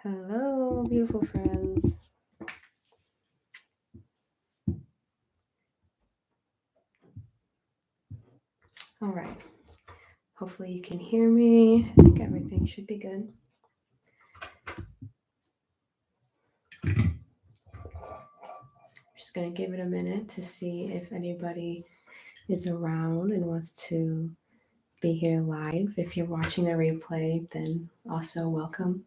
Hello, beautiful friends. All right. Hopefully, you can hear me. I think everything should be good. Just going to give it a minute to see if anybody is around and wants to be here live. If you're watching the replay, then also welcome.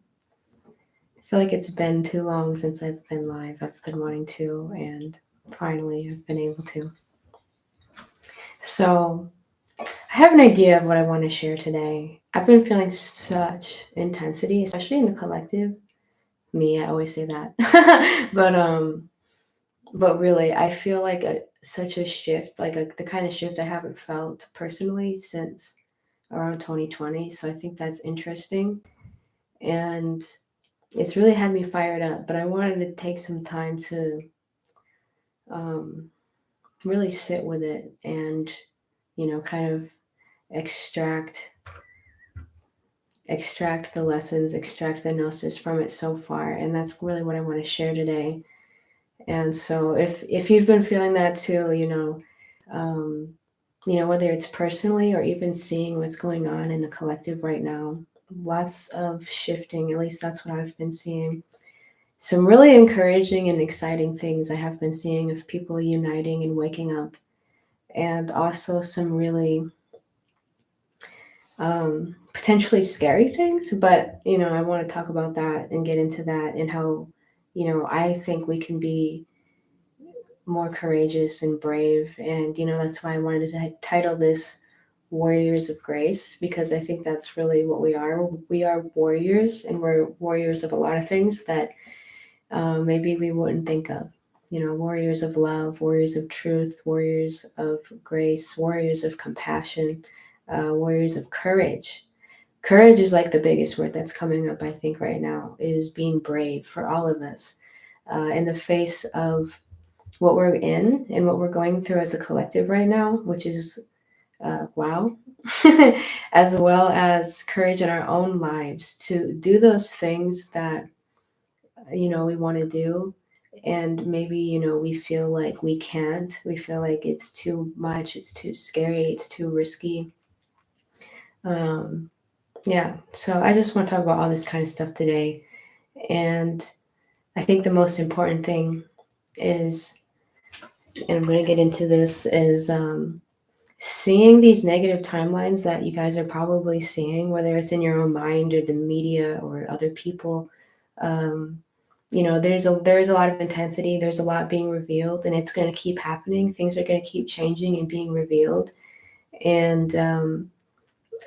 I feel like it's been too long since I've been live. I've been wanting to, and finally, I've been able to. So, I have an idea of what I want to share today. I've been feeling such intensity, especially in the collective. Me, I always say that. but really, I feel like such a shift, the kind of shift I haven't felt personally since around 2020. So I think that's interesting, and it's really had me fired up. But I wanted to take some time to um, really sit with it and kind of extract extract the lessons, extract the gnosis from it so far. And that's really what I want to share today. And so if you've been feeling that too, um, whether it's personally or even seeing what's going on in the collective right now, lots of shifting, at least that's what I've been seeing. Some really encouraging and exciting things I have been seeing of people uniting and waking up, and also some really potentially scary things. But I want to talk about that and get into that, and how I think we can be more courageous and brave. And that's why I wanted to title this Warriors of Grace, because I think that's really what we are. We are warriors, and we're warriors of a lot of things that maybe we wouldn't think of. Warriors of love, warriors of truth, warriors of grace, warriors of compassion, warriors of courage. Courage is like the biggest word that's coming up, I think, right now, is being brave for all of us in the face of what we're in and what we're going through as a collective right now, which is wow, as well as courage in our own lives to do those things that we want to do. And maybe we feel like we can't, we feel like it's too much, it's too scary, it's too risky. um, yeah, so I just want to talk about all this kind of stuff today. And I think the most important thing is, and I'm going to get into this, is seeing these negative timelines that you guys are probably seeing, whether it's in your own mind or the media or other people. um, there's a lot of intensity, there's a lot being revealed, and it's going to keep happening. Things are going to keep changing and being revealed. And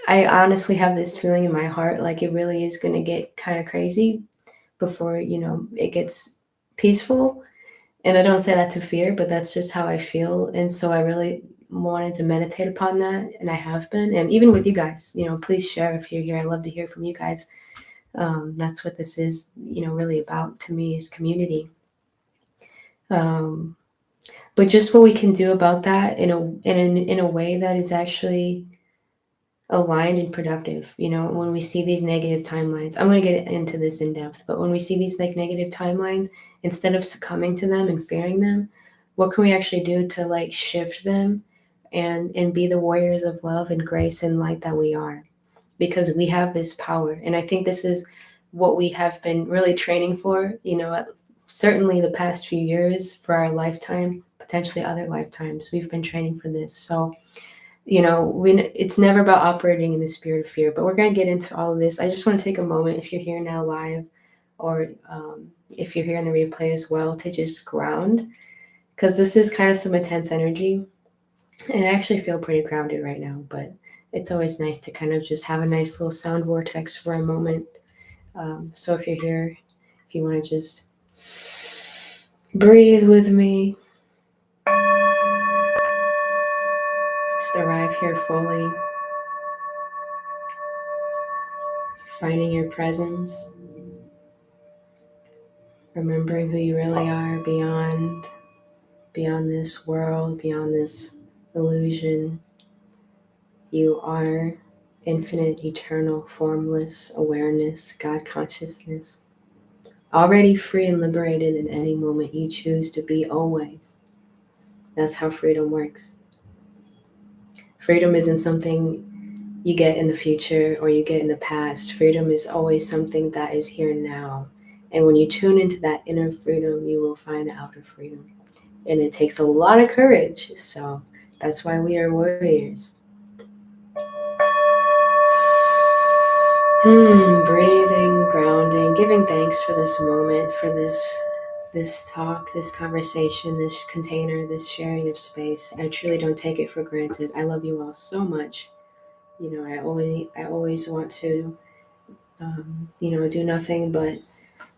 I honestly have this feeling in my heart, like it really is going to get kind of crazy before it gets peaceful. And I don't say that to fear, but that's just how I feel. And so I really wanted to meditate upon that, and I have been. And even with you guys, please share if you're here. I love to hear from you guys. That's what this is, really about to me, is community. Um, but just what we can do about that in a way that is actually aligned and productive. When we see these negative timelines, I'm going to get into this in depth, but when we see these negative timelines, instead of succumbing to them and fearing them, what can we actually do to shift them and be the warriors of love and grace and light that we are? Because we have this power. And I think this is what we have been really training for, certainly the past few years, for our lifetime, potentially other lifetimes. We've been training for this. So it's never about operating in the spirit of fear, but we're going to get into all of this. I just want to take a moment, if you're here now live, or if you're here in the replay as well, to just ground, because this is kind of some intense energy, and I actually feel pretty grounded right now. But it's always nice to kind of just have a nice little sound vortex for a moment. So if you're here, if you want to just breathe with me, just arrive here fully, finding your presence, remembering who you really are beyond this world, beyond this illusion. You are infinite, eternal, formless awareness, God consciousness. already free and liberated in any moment you choose to be always. That's how freedom works. Freedom isn't something you get in the future or you get in the past. Freedom is always something that is here now. And when you tune into that inner freedom, you will find the outer freedom. And it takes a lot of courage. So that's why we are warriors. Breathing, grounding, giving thanks for this moment, for this talk, this conversation, this container, this sharing of space. I truly don't take it for granted. I love you all so much. I always want to, do nothing but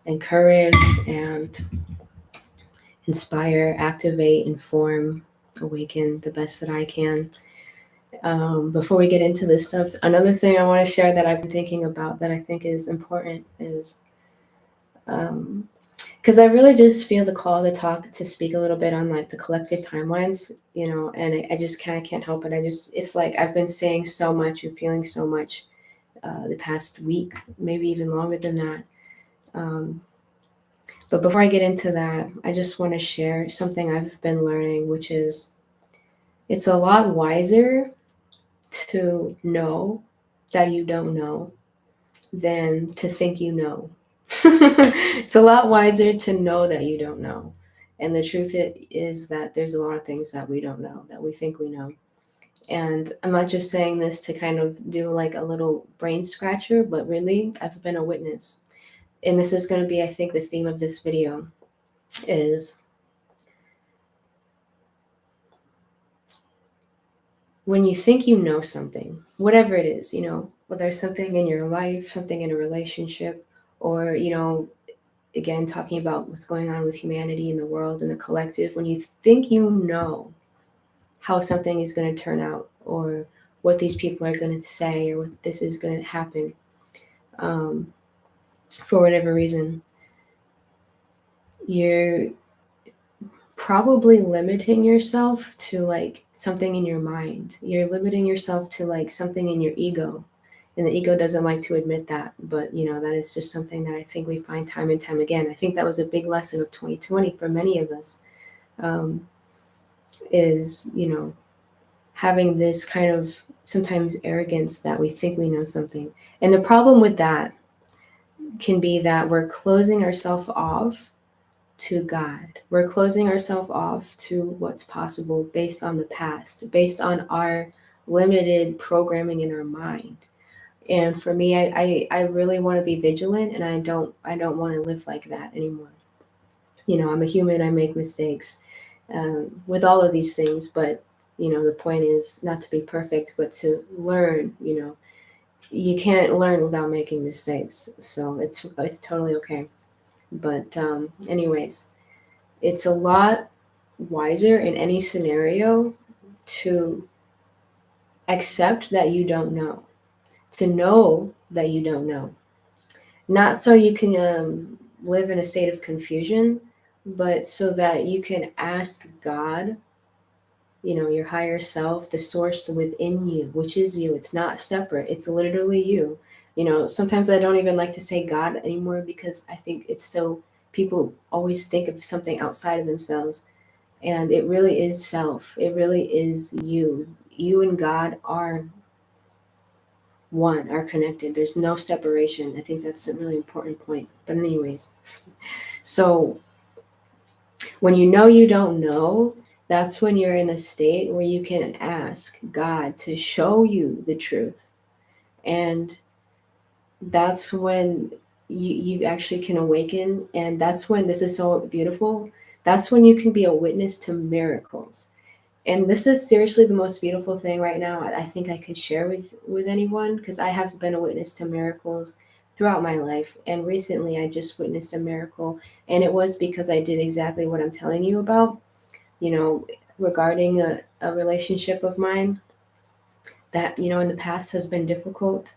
encourage and inspire, activate, inform, awaken the best that I can. Before we get into this stuff, another thing I want to share that I've been thinking about that I think is important is because I really just feel the call to speak a little bit on like the collective timelines, and I just kind of can't help it. It's like I've been saying so much and feeling so much the past week, maybe even longer than that. Um, but before I get into that, I just want to share something I've been learning, which is it's a lot wiser to know that you don't know than to think you know. It's a lot wiser to know that you don't know. And the truth is that there's a lot of things that we don't know, that we think we know. And I'm not just saying this to kind of do like a little brain scratcher, but really, I've been a witness. And this is going to be, I think, the theme of this video is when you think you know something, whatever it is, whether it's something in your life, something in a relationship, or, again, talking about what's going on with humanity in the world and the collective, when you think you know how something is going to turn out or what these people are going to say or what this is going to happen, um, for whatever reason, you're probably limiting yourself to like something in your mind. You're limiting yourself to like something in your ego. And the ego doesn't like to admit that, but that is just something that I think we find time and time again. I think that was a big lesson of 2020 for many of us, is having this kind of sometimes arrogance that we think we know something. And the problem with that can be that we're closing ourselves off to God. We're closing ourselves off to what's possible based on the past, based on our limited programming in our mind. And for me, I really want to be vigilant, and I don't want to live like that anymore. I'm a human. I make mistakes with all of these things, but the point is not to be perfect, but to learn. You can't learn without making mistakes, so it's totally okay. But anyways, it's a lot wiser in any scenario to accept that you don't know, to know that you don't know. Not so you can live in a state of confusion, but so that you can ask God, your higher self, the source within you, which is you. It's not separate, it's literally you. Sometimes I don't even like to say God anymore because I think it's so, people always think of something outside of themselves. And it really is self. It really is you. You and God are one, are connected. There's no separation. I think that's a really important point. But, anyways, so when you know you don't know, that's when you're in a state where you can ask God to show you the truth. And that's when you actually can awaken. And that's when, this is so beautiful, that's when you can be a witness to miracles. And this is seriously the most beautiful thing right now I think I could share with anyone, because I have been a witness to miracles throughout my life, and recently I just witnessed a miracle, and it was because I did exactly what I'm telling you about, you know regarding a relationship of mine that in the past has been difficult,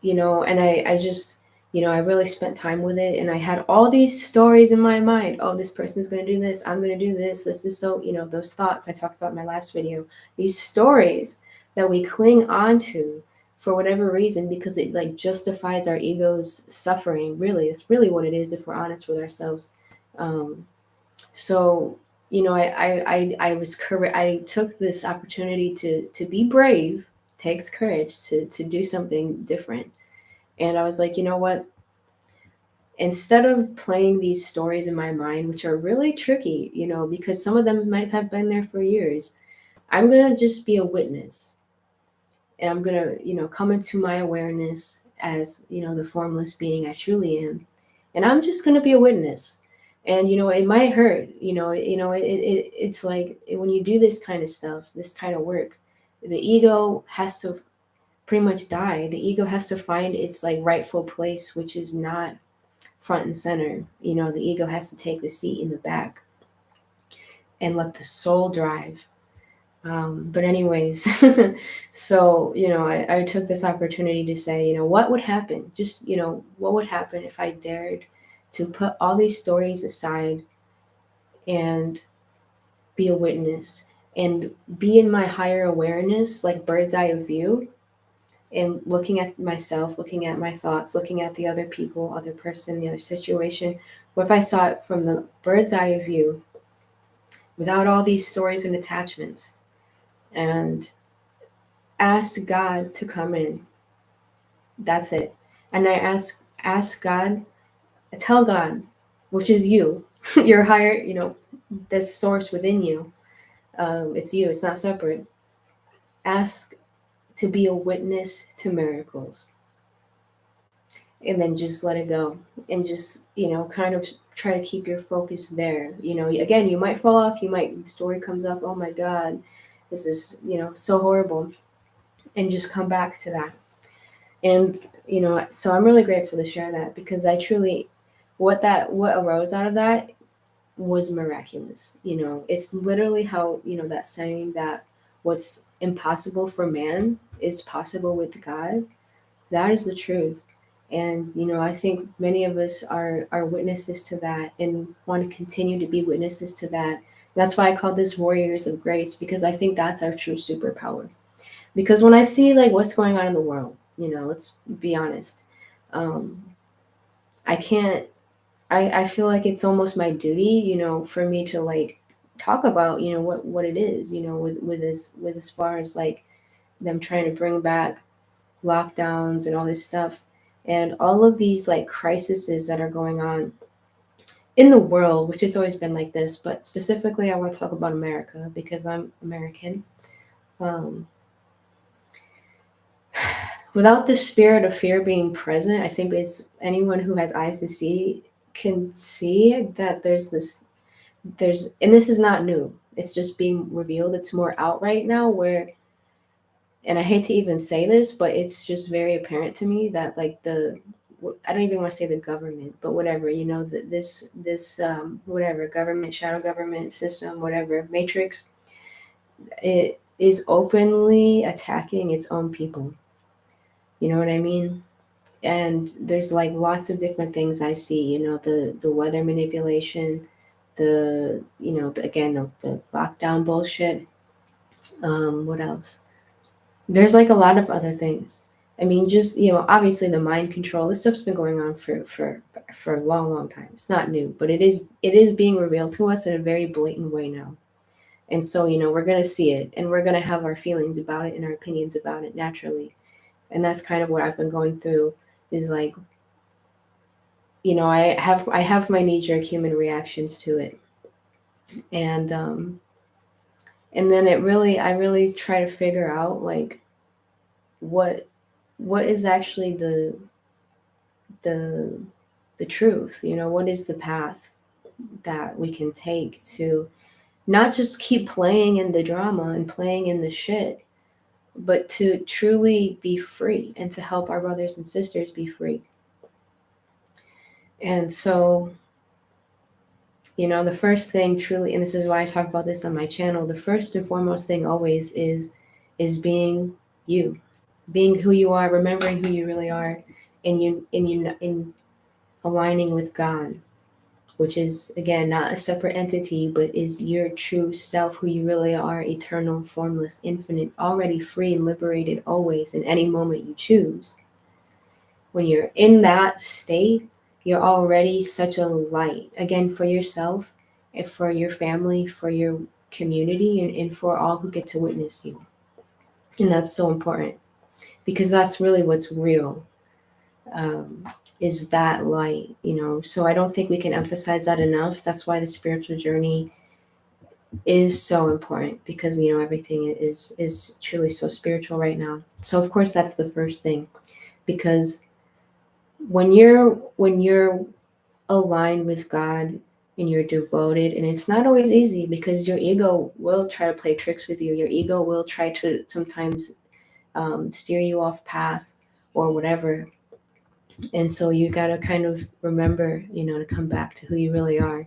and I just, I really spent time with it, and I had all these stories in my mind. Oh, this person's going to do this, I'm going to do this, this is so, those thoughts I talked about in my last video, these stories that we cling on to for whatever reason, because it like justifies our ego's suffering. Really, it's really what it is if we're honest with ourselves. Um, so I was I took this opportunity to be brave. Takes courage to do something different, and I was like, you know what? Instead of playing these stories in my mind, which are really tricky, because some of them might have been there for years, I'm gonna just be a witness, and I'm gonna, come into my awareness as, the formless being I truly am, and I'm just gonna be a witness. And it might hurt. It's like when you do this kind of stuff, this kind of work, the ego has to pretty much die. The ego has to find its like rightful place, which is not front and center. The ego has to take the seat in the back and let the soul drive. But anyways, so I took this opportunity to say, what would happen? Just what would happen if I dared to put all these stories aside and be a witness and be in my higher awareness, like bird's eye of view, and looking at myself, looking at my thoughts, looking at the other people, other person, the other situation. What if I saw it from the bird's eye of view, without all these stories and attachments, and asked God to come in? That's it. And I ask God, tell God, which is you, your higher, this source within you. It's you. It's not separate. Ask to be a witness to miracles, and then just let it go, and just kind of try to keep your focus there. Again, you might fall off. You might, the story comes up. Oh my God, this is so horrible, and just come back to that. And so I'm really grateful to share that, because I truly, what arose out of that was miraculous. It's literally how, that saying that what's impossible for man is possible with God. That is the truth. And I think many of us are witnesses to that, and want to continue to be witnesses to that. That's why I call this warriors of grace, because I think that's our true superpower. Because when I see like what's going on in the world, let's be honest, um, I can't. I feel like it's almost my duty, for me to like talk about, what it is, with as far as like them trying to bring back lockdowns and all this stuff, and all of these like crises that are going on in the world, which it's always been like this, but specifically I want to talk about America because I'm American. Um, Without the spirit of fear being present, I think it's anyone who has eyes to see can see that and this is not new. It's just being revealed. It's more out right now where, and I hate to even say this, but it's just very apparent to me that like I don't even want to say the government, but whatever, this whatever government, shadow government system, whatever matrix, it is openly attacking its own people. You know what I mean? And there's like lots of different things I see. The weather manipulation, again the lockdown bullshit. What else? There's like a lot of other things. I mean, just obviously the mind control. This stuff's been going on for a long, long time. It's not new, but it is being revealed to us in a very blatant way now. And so we're gonna see it, and we're gonna have our feelings about it and our opinions about it naturally. And that's kind of what I've been going through. Is like, I have my knee jerk human reactions to it, and then I really try to figure out like what is actually the the truth. What is the path that we can take to not just keep playing in the drama and playing in the shit, but to truly be free and to help our brothers and sisters be free. And so, the first thing truly, and this is why I talk about this on my channel, the first and foremost thing always is being you, being who you are, remembering who you really are, and in aligning with God. which is, again, not a separate entity, but is your true self, who you really are, eternal, formless, infinite, already free and liberated always in any moment you choose. When you're in that state, you're already such a light, again, for yourself and for your family, for your community, and for all who get to witness you. And that's so important because that's really what's real, um, is that light. So I don't think we can emphasize that enough. That's why the spiritual journey is so important, because everything is truly so spiritual right now. So of course that's the first thing, because when you're aligned with God and you're devoted, and it's not always easy because your ego will try to play tricks with you. Your ego will try to sometimes steer you off path or whatever. And so you got to kind of remember, to come back to who you really are.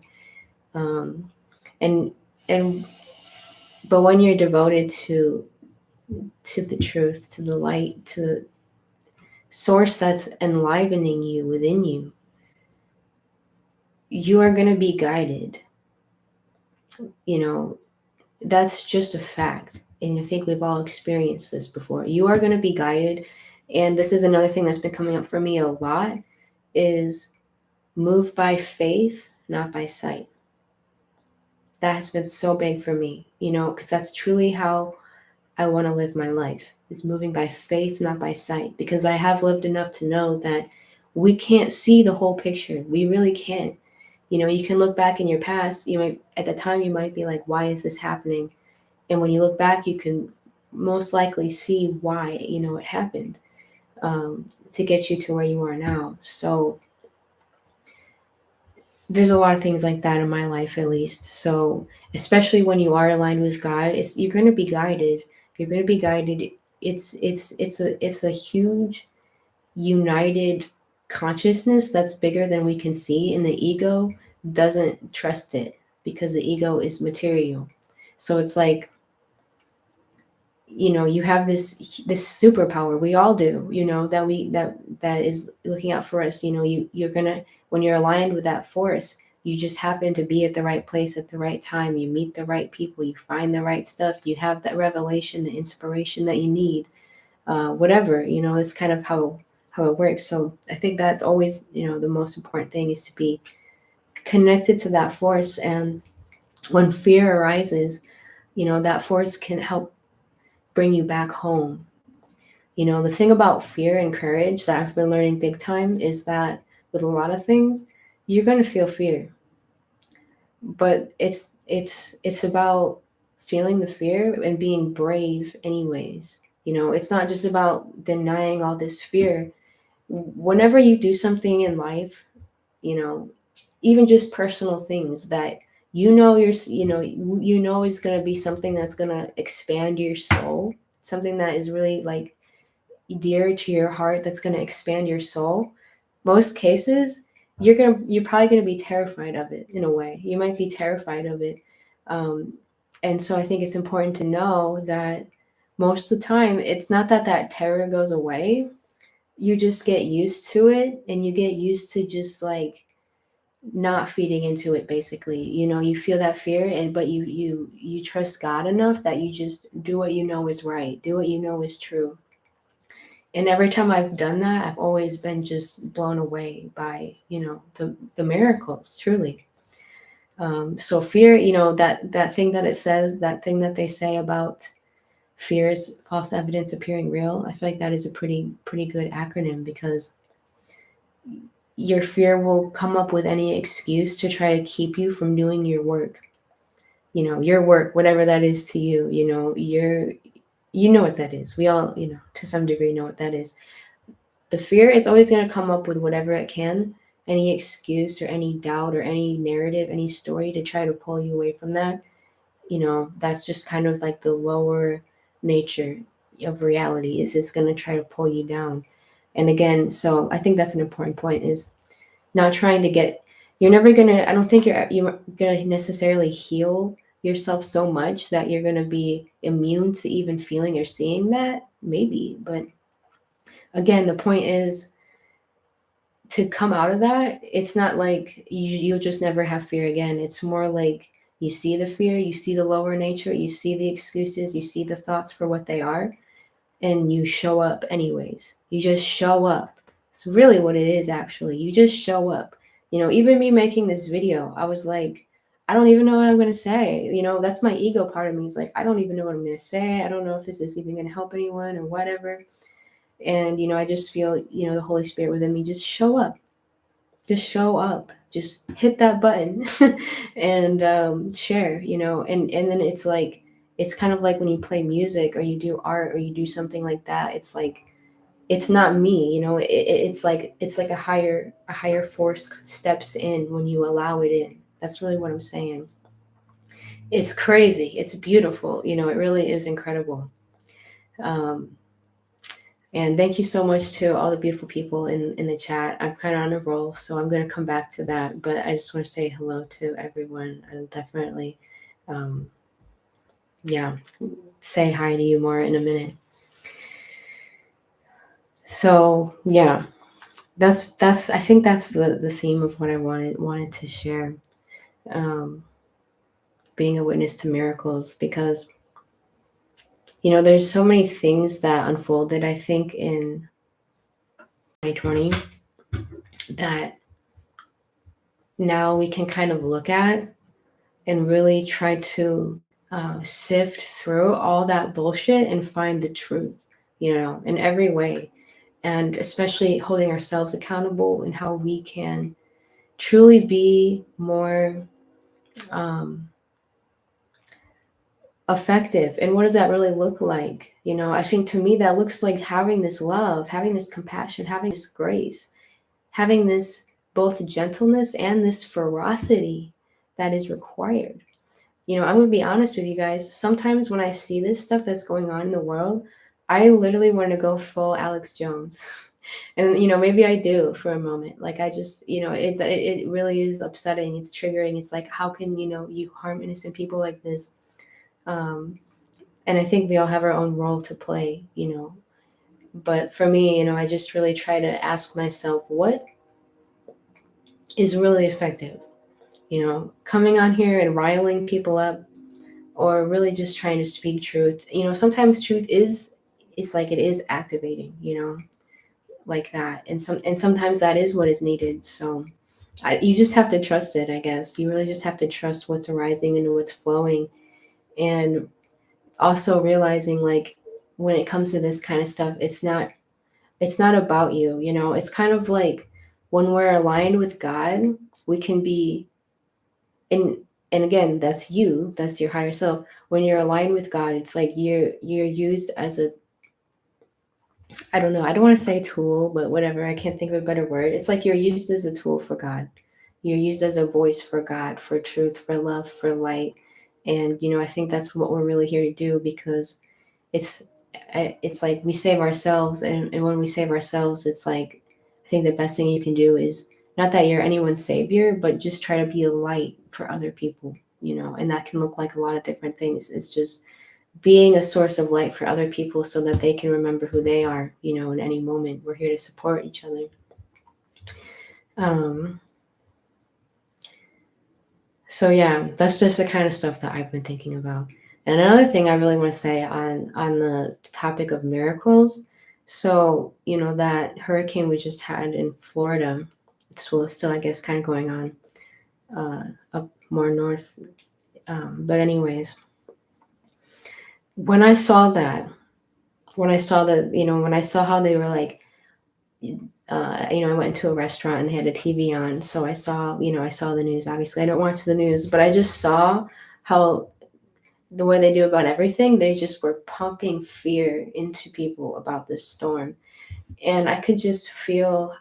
Um, and and but when you're devoted to the truth, to the light, to the source that's enlivening you within you, you are going to be guided. You know, that's just a fact. And I think we've all experienced this before. You are going to be guided. And this is another thing that's been coming up for me a lot, is move by faith, not by sight. That has been so big for me, because that's truly how I want to live my life, is moving by faith, not by sight, because I have lived enough to know that we can't see the whole picture. We really can't. You can look back in your past, at the time you might be like, why is this happening? And when you look back, you can most likely see why, it happened, to get you to where you are now. So there's a lot of things like that in my life, at least. So especially when you are aligned with God, you're going to be guided. You're going to be guided. It's a huge united consciousness that's bigger than we can see, and the ego doesn't trust it because the ego is material. So it's like, you have this superpower, we all do, that is looking out for us. You're gonna, when you're aligned with that force, you just happen to be at the right place at the right time. You meet the right people, you find the right stuff, you have that revelation, the inspiration that you need, whatever. It's kind of how it works. So I think that's always, the most important thing, is to be connected to that force. And when fear arises, that force can help bring you back home. The thing about fear and courage that I've been learning big time is that with a lot of things, you're going to feel fear. But it's about feeling the fear and being brave anyways. It's not just about denying all this fear. Whenever you do something in life, you know, even just personal things that is going to be something that's going to expand your soul, something that is really like dear to your heart, that's going to expand your soul. Most cases, you're probably going to be terrified of it. In a way, you might be terrified of it. Um, and so I think it's important to know that most of the time, it's not that that terror goes away. You just get used to it, and you get used to just like not feeding into it. Basically, you feel that fear, and but you trust God enough that you just do what you know is right, do what you know is true. And every time I've done that, I've always been just blown away by, the miracles, truly. So fear, that thing that it says, that thing that they say about fear is false evidence appearing real. I feel like that is a pretty good acronym, because your fear will come up with any excuse to try to keep you from doing your work. Your work, whatever that is to you, you know what that is. We all, to some degree know what that is. The fear is always going to come up with whatever it can, any excuse or any doubt or any narrative, any story to try to pull you away from that. That's just kind of like the lower nature of reality, is it's going to try to pull you down. And again, so I think that's an important point, is not trying to get, you're never going to, I don't think you're going to necessarily heal yourself so much that you're going to be immune to even feeling or seeing that, maybe. But again, the point is to come out of that, it's not like you'll just never have fear again. It's more like you see the fear, you see the lower nature, you see the excuses, you see the thoughts for what they are, and you show up anyways. You just show up. It's really what it is, actually. You just show up. Even me making this video, I was like, I don't even know what I'm going to say. That's my ego part of me. It's like, I don't even know what I'm going to say. I don't know if this is even going to help anyone or whatever. And, I just feel, the Holy Spirit within me, just show up. Just show up. Just hit that button and share, and then it's kind of like when you play music or you do art or you do something like that. It's like, it's not me, it's like a higher force steps in when you allow it in. That's really what I'm saying. It's crazy. It's beautiful. It really is incredible. Um, And thank you so much to all the beautiful people in the chat. I'm kind of on a roll, so I'm going to come back to that. But I just want to say hello to everyone and definitely, um, yeah, say hi to you more in a minute. So yeah, I think that's the theme of what I wanted to share. Um, being a witness to miracles, because there's so many things that unfolded, I think, in 2020 that now we can kind of look at and really try to sift through all that bullshit and find the truth, in every way. And especially holding ourselves accountable and how we can truly be more effective. And what does that really look like? I think to me that looks like having this love, having this compassion, having this grace, having this both gentleness and this ferocity that is required. I'm going to be honest with you guys. Sometimes when I see this stuff that's going on in the world, I literally want to go full Alex Jones. And, maybe I do for a moment. Like, I just, it really is upsetting. It's triggering. It's like, how can, you harm innocent people like this? And I think we all have our own role to play, But for me, I just really try to ask myself, what is really effective? Coming on here and riling people up, or really just trying to speak truth. Sometimes truth is, it's like it is activating, like that. And sometimes that is what is needed. So you just have to trust it, I guess. You really just have to trust what's arising and what's flowing. And also realizing, like, when it comes to this kind of stuff, it's not about you, it's kind of like when we're aligned with God, we can be in, and again, that's your higher self. When you're aligned with God, it's like you're used as a, I don't know, I don't want to say tool, but whatever, I can't think of a better word. It's like you're used as a tool for God. You're used as a voice for God, for truth, for love, for light. And I think that's what we're really here to do, because it's it's like we save ourselves, and when we save ourselves, it's like, I think the best thing you can do is not that you're anyone's savior, but just try to be a light for other people, and that can look like a lot of different things. It's just being a source of light for other people so that they can remember who they are, in any moment. We're here to support each other. um so yeah, that's just the kind of stuff that I've been thinking about. And another thing I really want to say on the topic of miracles, so that hurricane we just had in Florida, it's still, I guess, kind of going on up more north. But anyways, when I saw that, when I saw that, when I saw how they were like, I went into a restaurant and they had a TV on, so I saw the news. Obviously, I don't watch the news, but I just saw how the way they do about everything, they just were pumping fear into people about this storm. And I could just feel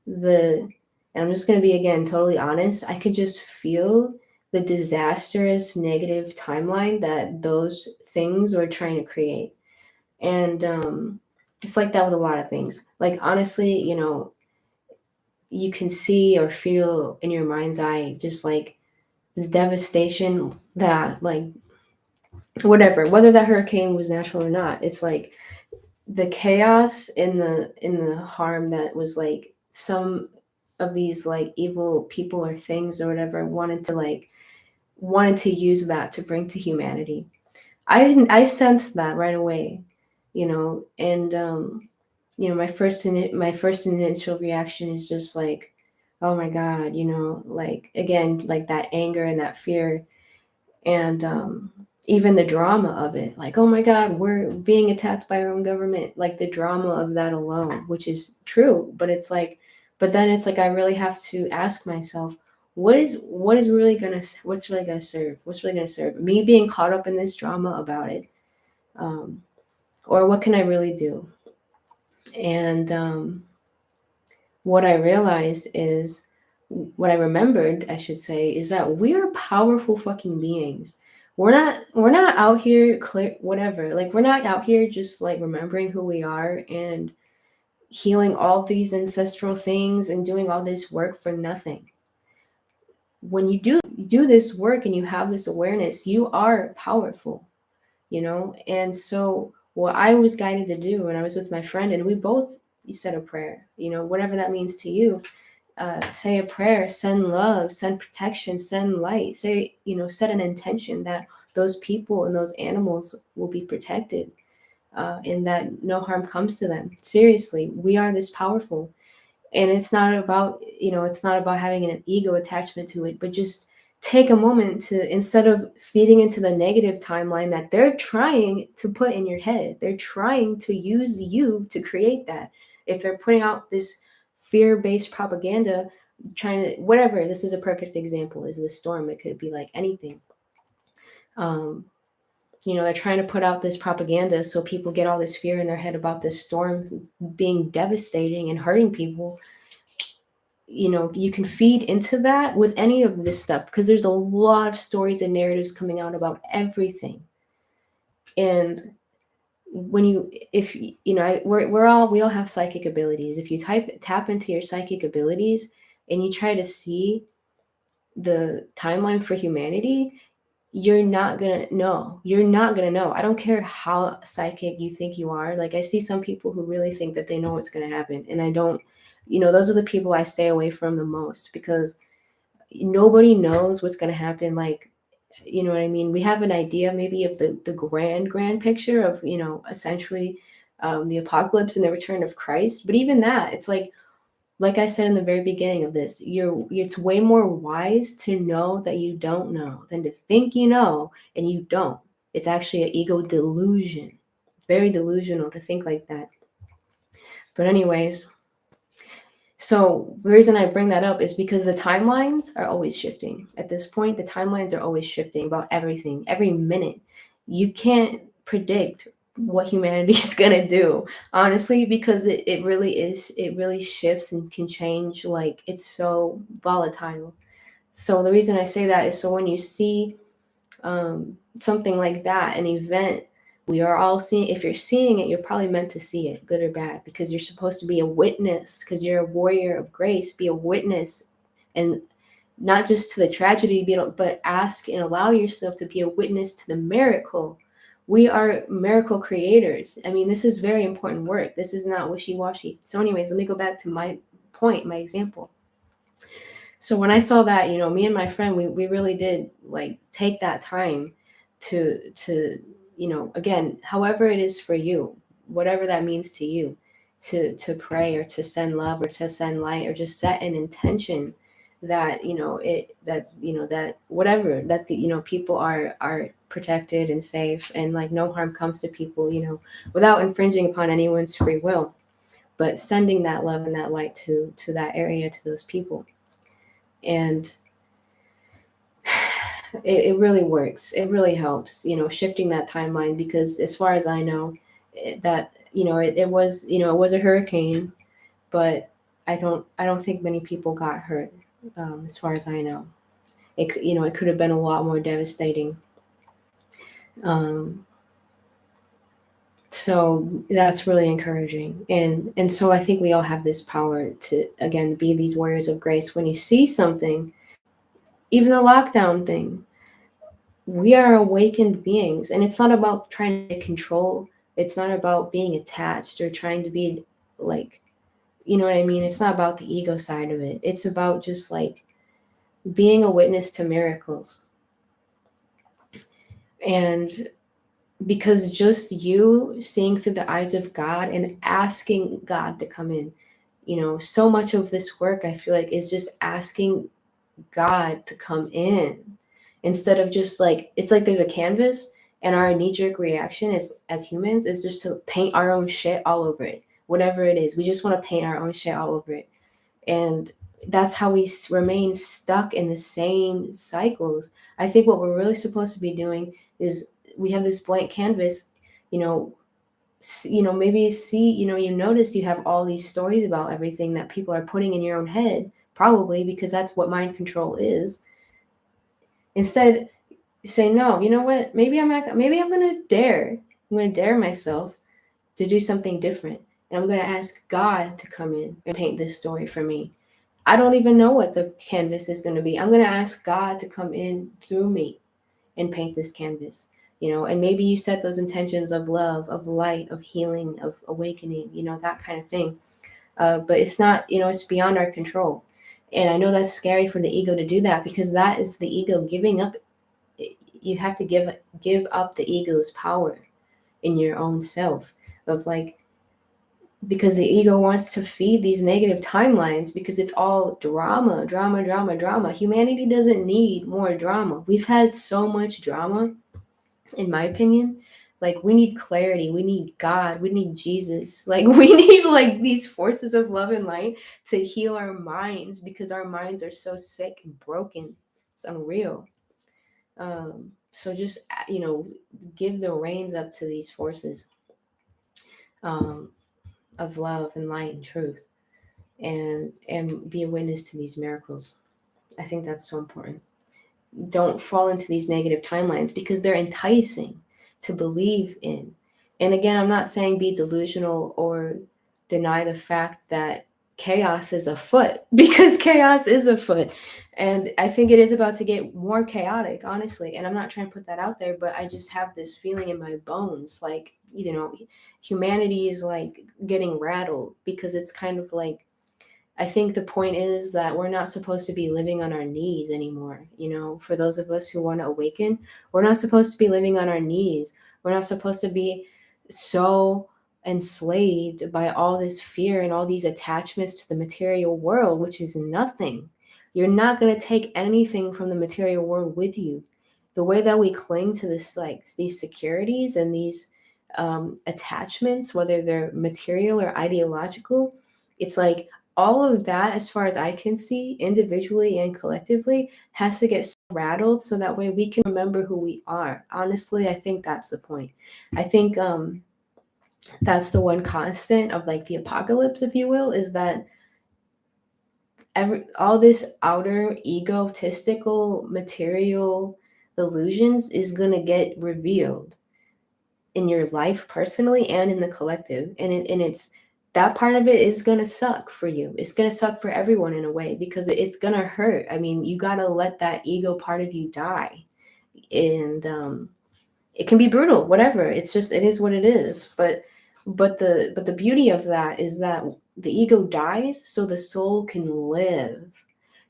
and I'm just going to be, again, totally honest, I could just feel the disastrous negative timeline that those things were trying to create. And it's like that with a lot of things. Like, honestly, you can see or feel in your mind's eye just like the devastation that, like, whatever, whether that hurricane was natural or not, it's like the chaos in the harm that was, like, some of these like evil people or things or whatever wanted to use that to bring to humanity. I sensed that right away, and my first initial reaction is just like, oh my god, like again, like that anger and that fear, and even the drama of it, like, oh my god, we're being attacked by our own government, like the drama of that alone, which is true, but it's like, but then it's like I really have to ask myself, what's really gonna serve, me being caught up in this drama about it, um, or what can I really do? And what I realized is, what I remembered, I should say, is that we are powerful fucking beings. We're not out here clear whatever. Like we're not out here just like remembering who we are and healing all these ancestral things and doing all this work for nothing. When you do this work and you have this awareness, you are powerful, And so what I was guided to do when I was with my friend, and we both said a prayer, whatever that means to you, say a prayer, send love, send protection, send light, say, set an intention that those people and those animals will be protected, and that no harm comes to them. Seriously, we are this powerful. And it's not about having an ego attachment to it, but just take a moment to, instead of feeding into the negative timeline that they're trying to put in your head, they're trying to use you to create that. If they're putting out this fear-based propaganda, trying to whatever, this is a perfect example, is the storm. It could be like anything. um they're trying to put out this propaganda so people get all this fear in their head about this storm being devastating and hurting people. You can feed into that with any of this stuff, because there's a lot of stories and narratives coming out about everything. And when you if you know I, we all have psychic abilities. If you tap into your psychic abilities and you try to see the timeline for humanity, you're not gonna know. I don't care how psychic you think you are. Like, I see some people who really think that they know what's gonna happen, and I don't. Those are the people I stay away from the most, because nobody knows what's gonna happen. Like, you know what I mean? We have an idea maybe of the grand picture of, essentially, the apocalypse and the return of Christ. But even that, it's like I said in the very beginning of this, it's way more wise to know that you don't know than to think you know and you don't. It's actually an ego delusion. Very delusional to think like that. But anyways, so the reason I bring that up is because the timelines are always shifting. At this point, the timelines are always shifting about everything, every minute. You can't predict what humanity is gonna do, honestly, because it really is, it really shifts and can change. Like, it's so volatile. So the reason I say that is, so when you see something like that, an event, we are all seeing. If you're seeing it, you're probably meant to see it, good or bad, because you're supposed to be a witness, because you're a warrior of grace. Be a witness, and not just to the tragedy, but ask and allow yourself to be a witness to the miracle. We are miracle creators. I mean, this is very important work. This is not wishy-washy. So anyways, let me go back to my point, my example. So when I saw that, me and my friend, we really did like take that time to again, however it is for you, whatever that means to you, to pray or to send love or to send light or just set an intention that that whatever, that people are protected and safe, and like no harm comes to people, without infringing upon anyone's free will, but sending that love and that light to that area, to those people. And it really works. It really helps, shifting that timeline, because as far as I know, it was, it was a hurricane, but I don't think many people got hurt, as far as I know. It could have been a lot more devastating. um, so that's really encouraging, and so I think we all have this power to, again, be these warriors of grace. When you see something, even the lockdown thing, we are awakened beings, and it's not about trying to control. It's not about being attached or trying to be like, you know what I mean? It's not about the ego side of it. It's about just like being a witness to miracles. And because just you seeing through the eyes of God and asking God to come in, so much of this work I feel like is just asking God to come in instead of just like, it's like there's a canvas and our knee-jerk reaction is, as humans, is just to paint our own shit all over it. Whatever it is, we just want to paint our own shit all over it. And that's how we remain stuck in the same cycles. I think what we're really supposed to be doing is we have this blank canvas, you know, maybe see, you notice you have all these stories about everything that people are putting in your own head, probably because that's what mind control is. Instead, say, no, you know what? Maybe I'm going to dare. I'm going to dare myself to do something different. And I'm going to ask God to come in and paint this story for me. I don't even know what the canvas is going to be. I'm going to ask God to come in through me and paint this canvas, and maybe you set those intentions of love, of light, of healing, of awakening, that kind of thing. But it's not, it's beyond our control. And I know that's scary for the ego to do that, because that is the ego giving up. You have to give up the ego's power in your own self, of like, because the ego wants to feed these negative timelines, because it's all drama, drama, drama, drama. Humanity doesn't need more drama. We've had so much drama, in my opinion. Like, we need clarity, we need God, we need Jesus. Like, we need like these forces of love and light to heal our minds, because our minds are so sick and broken. It's unreal. So just, give the reins up to these forces, um, of love and light and truth, and be a witness to these miracles. I think that's so important. Don't fall into these negative timelines, because they're enticing to believe in. And again, I'm not saying be delusional or deny the fact that chaos is afoot, because chaos is afoot. And I think it is about to get more chaotic, honestly. And I'm not trying to put that out there, but I just have this feeling in my bones, like, humanity is like getting rattled, because it's kind of like, I think the point is that we're not supposed to be living on our knees anymore. For those of us who want to awaken, we're not supposed to be living on our knees. We're not supposed to be so enslaved by all this fear and all these attachments to the material world, which is nothing. You're not going to take anything from the material world with you. The way that we cling to this, like these securities and these attachments, whether they're material or ideological, it's like, all of that, as far as I can see, individually and collectively, has to get so rattled, so that way we can remember who we are. Honestly, I think that's the point. I think that's the one constant of like the apocalypse, if you will, is that all this outer egotistical material illusions is going to get revealed in your life personally and in the collective. And it's that part of it is going to suck for you. It's going to suck for everyone in a way, because it's going to hurt. I mean, you got to let that ego part of you die. And it can be brutal, whatever. It's just, it is what it is. But the beauty of that is that the ego dies so the soul can live.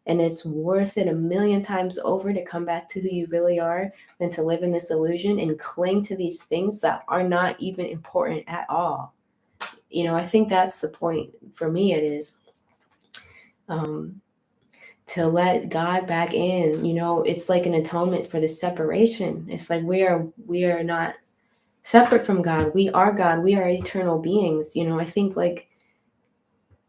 And it's worth it a million times over to come back to who you really are than to live in this illusion and cling to these things that are not even important at all. I think that's the point. For me, it is to let God back in. It's like an atonement for the separation. It's like we are not separate from God. We are God. We are eternal beings. I think like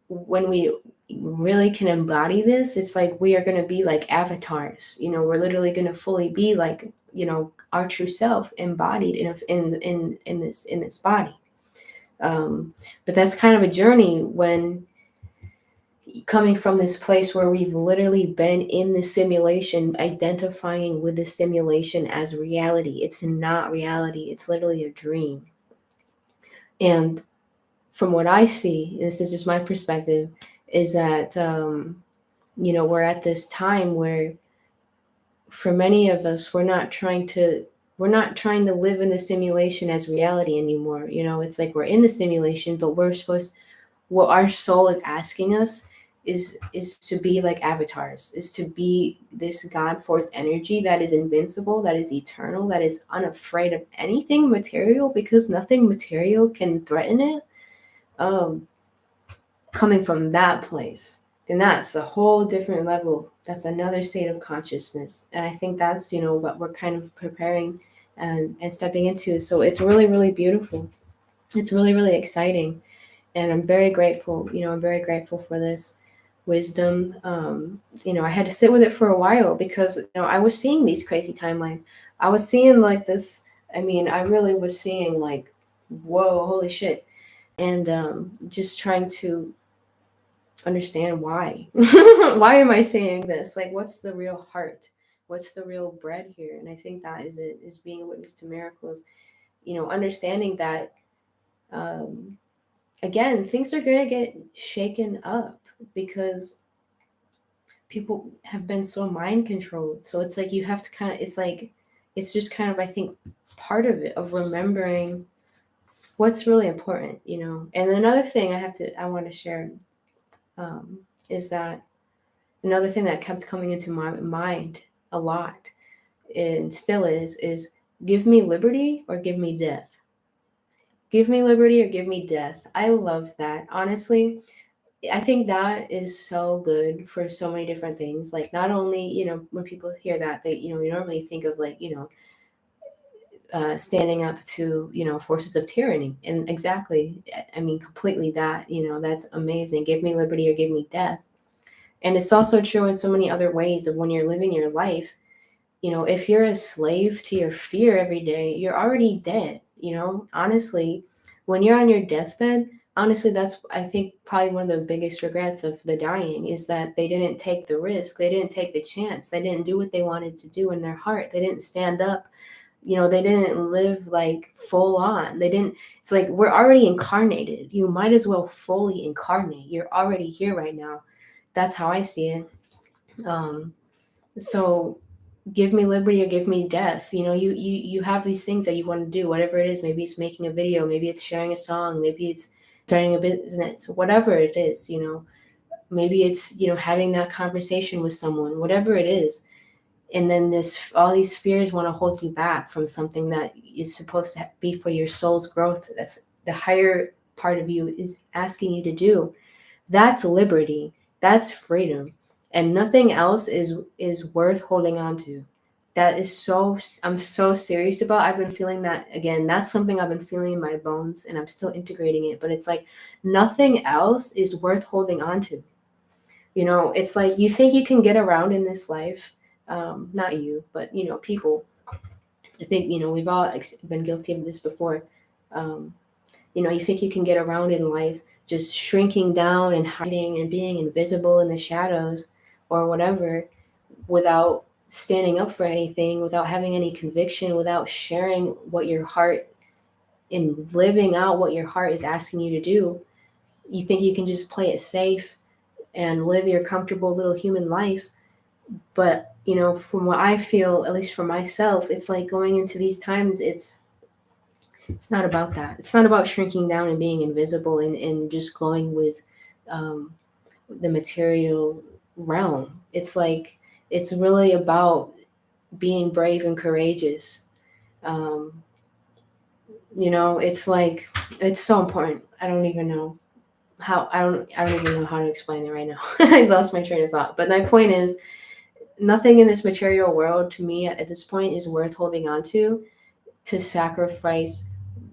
when we really can embody this, it's like we are going to be like avatars. We're literally going to fully be like, our true self embodied in this body. But that's kind of a journey, when coming from this place where we've literally been in the simulation, identifying with the simulation as reality. It's not reality. It's literally a dream. And from what I see, and this is just my perspective, is that, we're at this time where, for many of us, we're not trying to live in the simulation as reality anymore. It's like we're in the simulation, but we're supposed, what our soul is asking us is to be like avatars, is to be this God force energy that is invincible, that is eternal, that is unafraid of anything material, because nothing material can threaten it. Um, Coming from that place, then that's a whole different level. That's another state of consciousness. And I think that's, what we're kind of preparing and stepping into. So it's really, really beautiful. It's really, really exciting. And I'm very grateful, I'm very grateful for this wisdom. I had to sit with it for a while because, I was seeing these crazy timelines. I was seeing like this. I mean, I really was seeing like, whoa, holy shit. And just trying to understand why. Why am I saying this? Like, what's the real heart? What's the real bread here? And I think that is it, is being a witness to miracles. Understanding that, um, again, things are going to get shaken up because people have been so mind controlled. So it's like you have to kind of, it's like, it's just kind of, I think, part of it, of remembering what's really important. And another thing I want to share, is that another thing that kept coming into my mind a lot, and still is give me liberty or give me death. Give me liberty or give me death. I love that. Honestly, I think that is so good for so many different things. Like, not only, when people hear that, they, you normally think of like, standing up to, forces of tyranny. And exactly, I mean, completely that, that's amazing. Give me liberty or give me death. And it's also true in so many other ways of when you're living your life. If you're a slave to your fear every day, you're already dead. Honestly, when you're on your deathbed, honestly, that's, I think, probably one of the biggest regrets of the dying, is that they didn't take the risk. They didn't take the chance. They didn't do what they wanted to do in their heart. They didn't stand up. They didn't live like full on. They didn't, it's like, we're already incarnated. You might as well fully incarnate. You're already here right now. That's how I see it. Um, so give me liberty or give me death. You have these things that you want to do, whatever it is. Maybe it's making a video, maybe it's sharing a song, maybe it's starting a business, whatever it is. Maybe it's, having that conversation with someone, whatever it is. And then all these fears want to hold you back from something that is supposed to be for your soul's growth. That's the higher part of you is asking you to do. That's liberty. That's freedom. And nothing else is worth holding on to. That is so, I'm so serious about. I've been feeling that again. That's something I've been feeling in my bones, and I'm still integrating it. But it's like nothing else is worth holding on to. It's like you think you can get around in this life. Not you, but people. I think we've all been guilty of this before. Um, you think you can get around in life just shrinking down and hiding and being invisible in the shadows or whatever, without standing up for anything, without having any conviction, without sharing what your heart, and living out what your heart is asking you to do. You think you can just play it safe and live your comfortable little human life. But, from what I feel, at least for myself, it's like going into these times, it's not about that. It's not about shrinking down and being invisible and just going with, um, the material realm. It's like, it's really about being brave and courageous. Um, it's like, it's so important. I don't even know I don't even know how to explain it right now. I lost my train of thought. But my point is, nothing in this material world to me at this point is worth holding on to sacrifice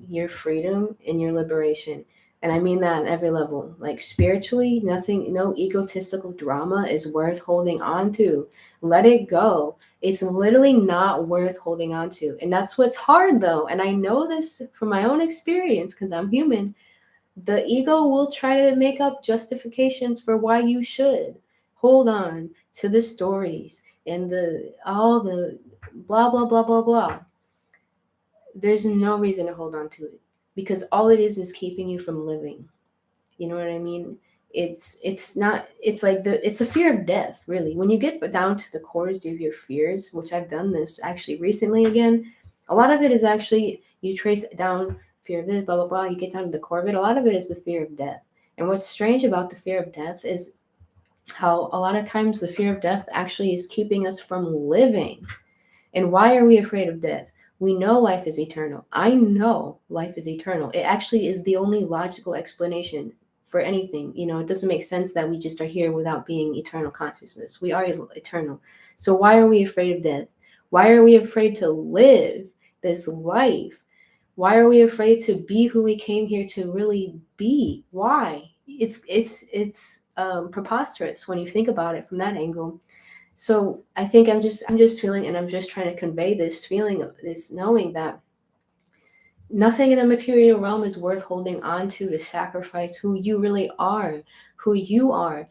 your freedom and your liberation. And I mean that on every level. Like spiritually, nothing, no egotistical drama is worth holding on to. Let it go. It's literally not worth holding on to. And that's what's hard though. And I know this from my own experience because I'm human. The ego will try to make up justifications for why you should hold on to the stories and the all the blah blah blah blah blah. There's no reason to hold on to it because all it is keeping you from living. You know what I mean? It's not, it's like it's the fear of death, really. When you get down to the cores of your fears, which I've done this actually recently again, a lot of it is actually, you trace it down, fear of this, blah blah blah, you get down to the core of it, a lot of it is the fear of death. And what's strange about the fear of death is how a lot of times the fear of death actually is keeping us from living. And why are we afraid of death? We know life is eternal. I know life is eternal. It actually is the only logical explanation for anything. It doesn't make sense that we just are here without being eternal consciousness. We are eternal. So why are we afraid of death? Why are we afraid to live this life? Why are we afraid to be who we came here to really be? Why? It's preposterous when you think about it from that angle. So I think I'm just feeling, and I'm just trying to convey this feeling of this knowing that nothing in the material realm is worth holding on to sacrifice who you really are, who you are,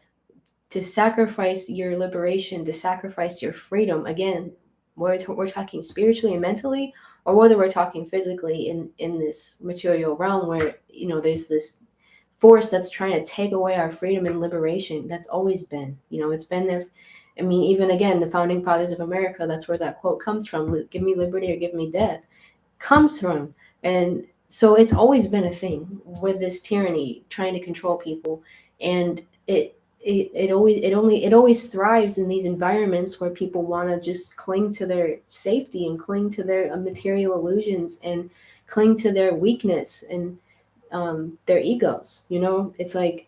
to sacrifice your liberation, to sacrifice your freedom. Again, whether we're talking spiritually and mentally, or whether we're talking physically in this material realm where there's this force that's trying to take away our freedom and liberation. That's always been, it's been there. I mean, even again, the founding fathers of America, that's where that quote comes from: give me liberty or give me death, comes from. And so it's always been a thing with this tyranny trying to control people. And it always thrives in these environments where people want to just cling to their safety and cling to their material illusions and cling to their weakness and their egos. It's like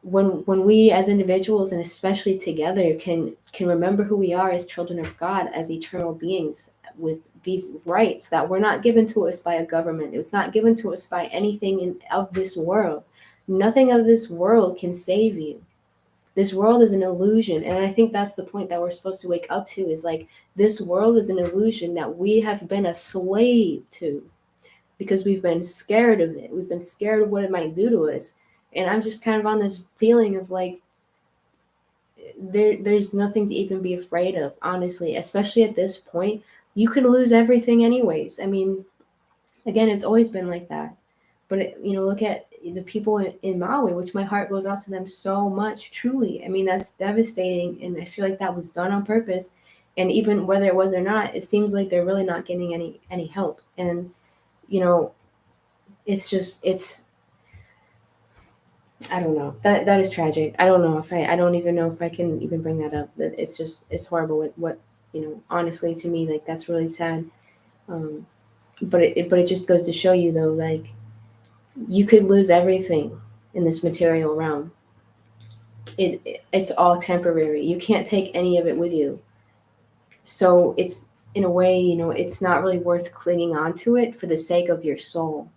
when we as individuals, and especially together, can remember who we are as children of God, as eternal beings with these rights that were not given to us by a government. It was not given to us by anything of this world. Nothing of this world can save you. This world is an illusion, and I think that's the point that we're supposed to wake up to, is like, this world is an illusion that we have been a slave to because we've been scared of it. We've been scared of what it might do to us. And I'm just kind of on this feeling of like, there's nothing to even be afraid of, honestly, especially at this point. You could lose everything anyways. I mean, again, it's always been like that. But look at the people in Maui, which my heart goes out to them so much, truly. I mean, that's devastating, and I feel like that was done on purpose. And even whether it was or not, it seems like they're really not getting any help. And you know, it's I don't know, that is tragic. I don't even know if I can even bring that up. But it's horrible. What honestly, to me, like, that's really sad. Um, but it just goes to show you, though, like, you could lose everything in this material realm. It's all temporary. You can't take any of it with you. So it's, in a way, it's not really worth clinging on to it for the sake of your soul.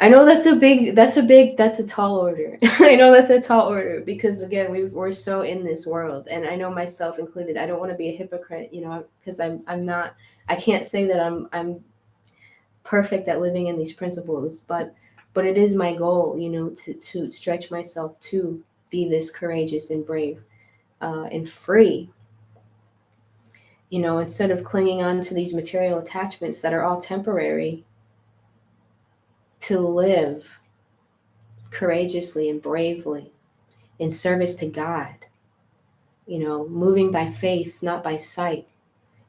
I know that's a tall order. I know that's a tall order because, again, we're so in this world, and I know myself included. I don't want to be a hypocrite, because I'm not. I can't say that I'm perfect at living in these principles, but it is my goal, to stretch myself to be this courageous and brave, and free. Instead of clinging on to these material attachments that are all temporary, to live courageously and bravely in service to God, moving by faith, not by sight,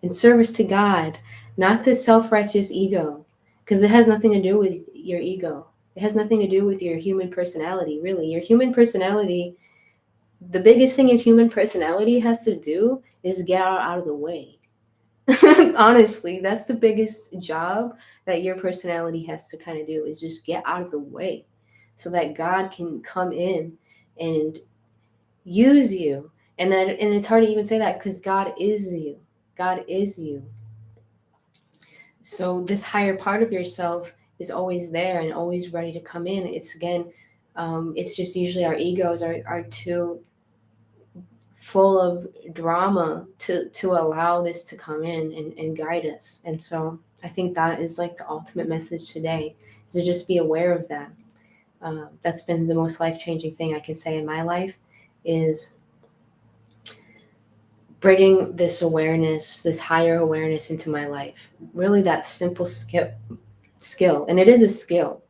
in service to God, not the self righteous ego, because it has nothing to do with your ego. It has nothing to do with your human personality, really. Your human personality, the biggest thing your human personality has to do is get out of the way. Honestly, that's the biggest job that your personality has to kind of do, is just get out of the way so that God can come in and use you. And it's hard to even say that because God is you. God is you. So this higher part of yourself is always there and always ready to come in. It's, again, it's just usually our egos are too full of drama to allow this to come in and guide us. And so I think that is like the ultimate message today, is to just be aware of that. That's been the most life-changing thing I can say in my life, is bringing this awareness, this higher awareness into my life. Really, that simple skill, and it is a skill.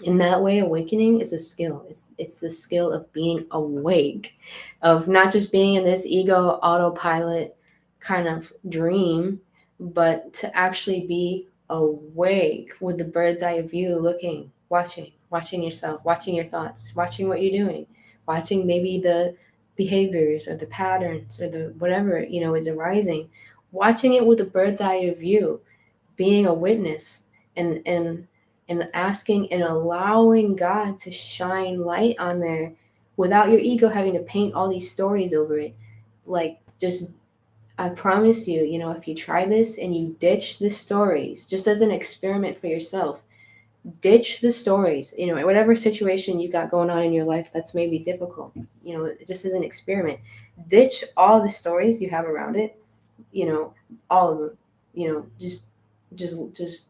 In that way, awakening is a skill. It's the skill of being awake, of not just being in this ego autopilot kind of dream, but to actually be awake with the bird's eye view, looking, watching, watching yourself, watching your thoughts, watching what you're doing, watching maybe the behaviors or the patterns or the whatever, is arising, watching it with a bird's eye view, being a witness, and asking and allowing God to shine light on there without your ego having to paint all these stories over it. Like, just, I promise you, if you try this and you ditch the stories just as an experiment for yourself, ditch the stories, whatever situation you got going on in your life that's maybe difficult, just as an experiment, ditch all the stories you have around it, all of them, just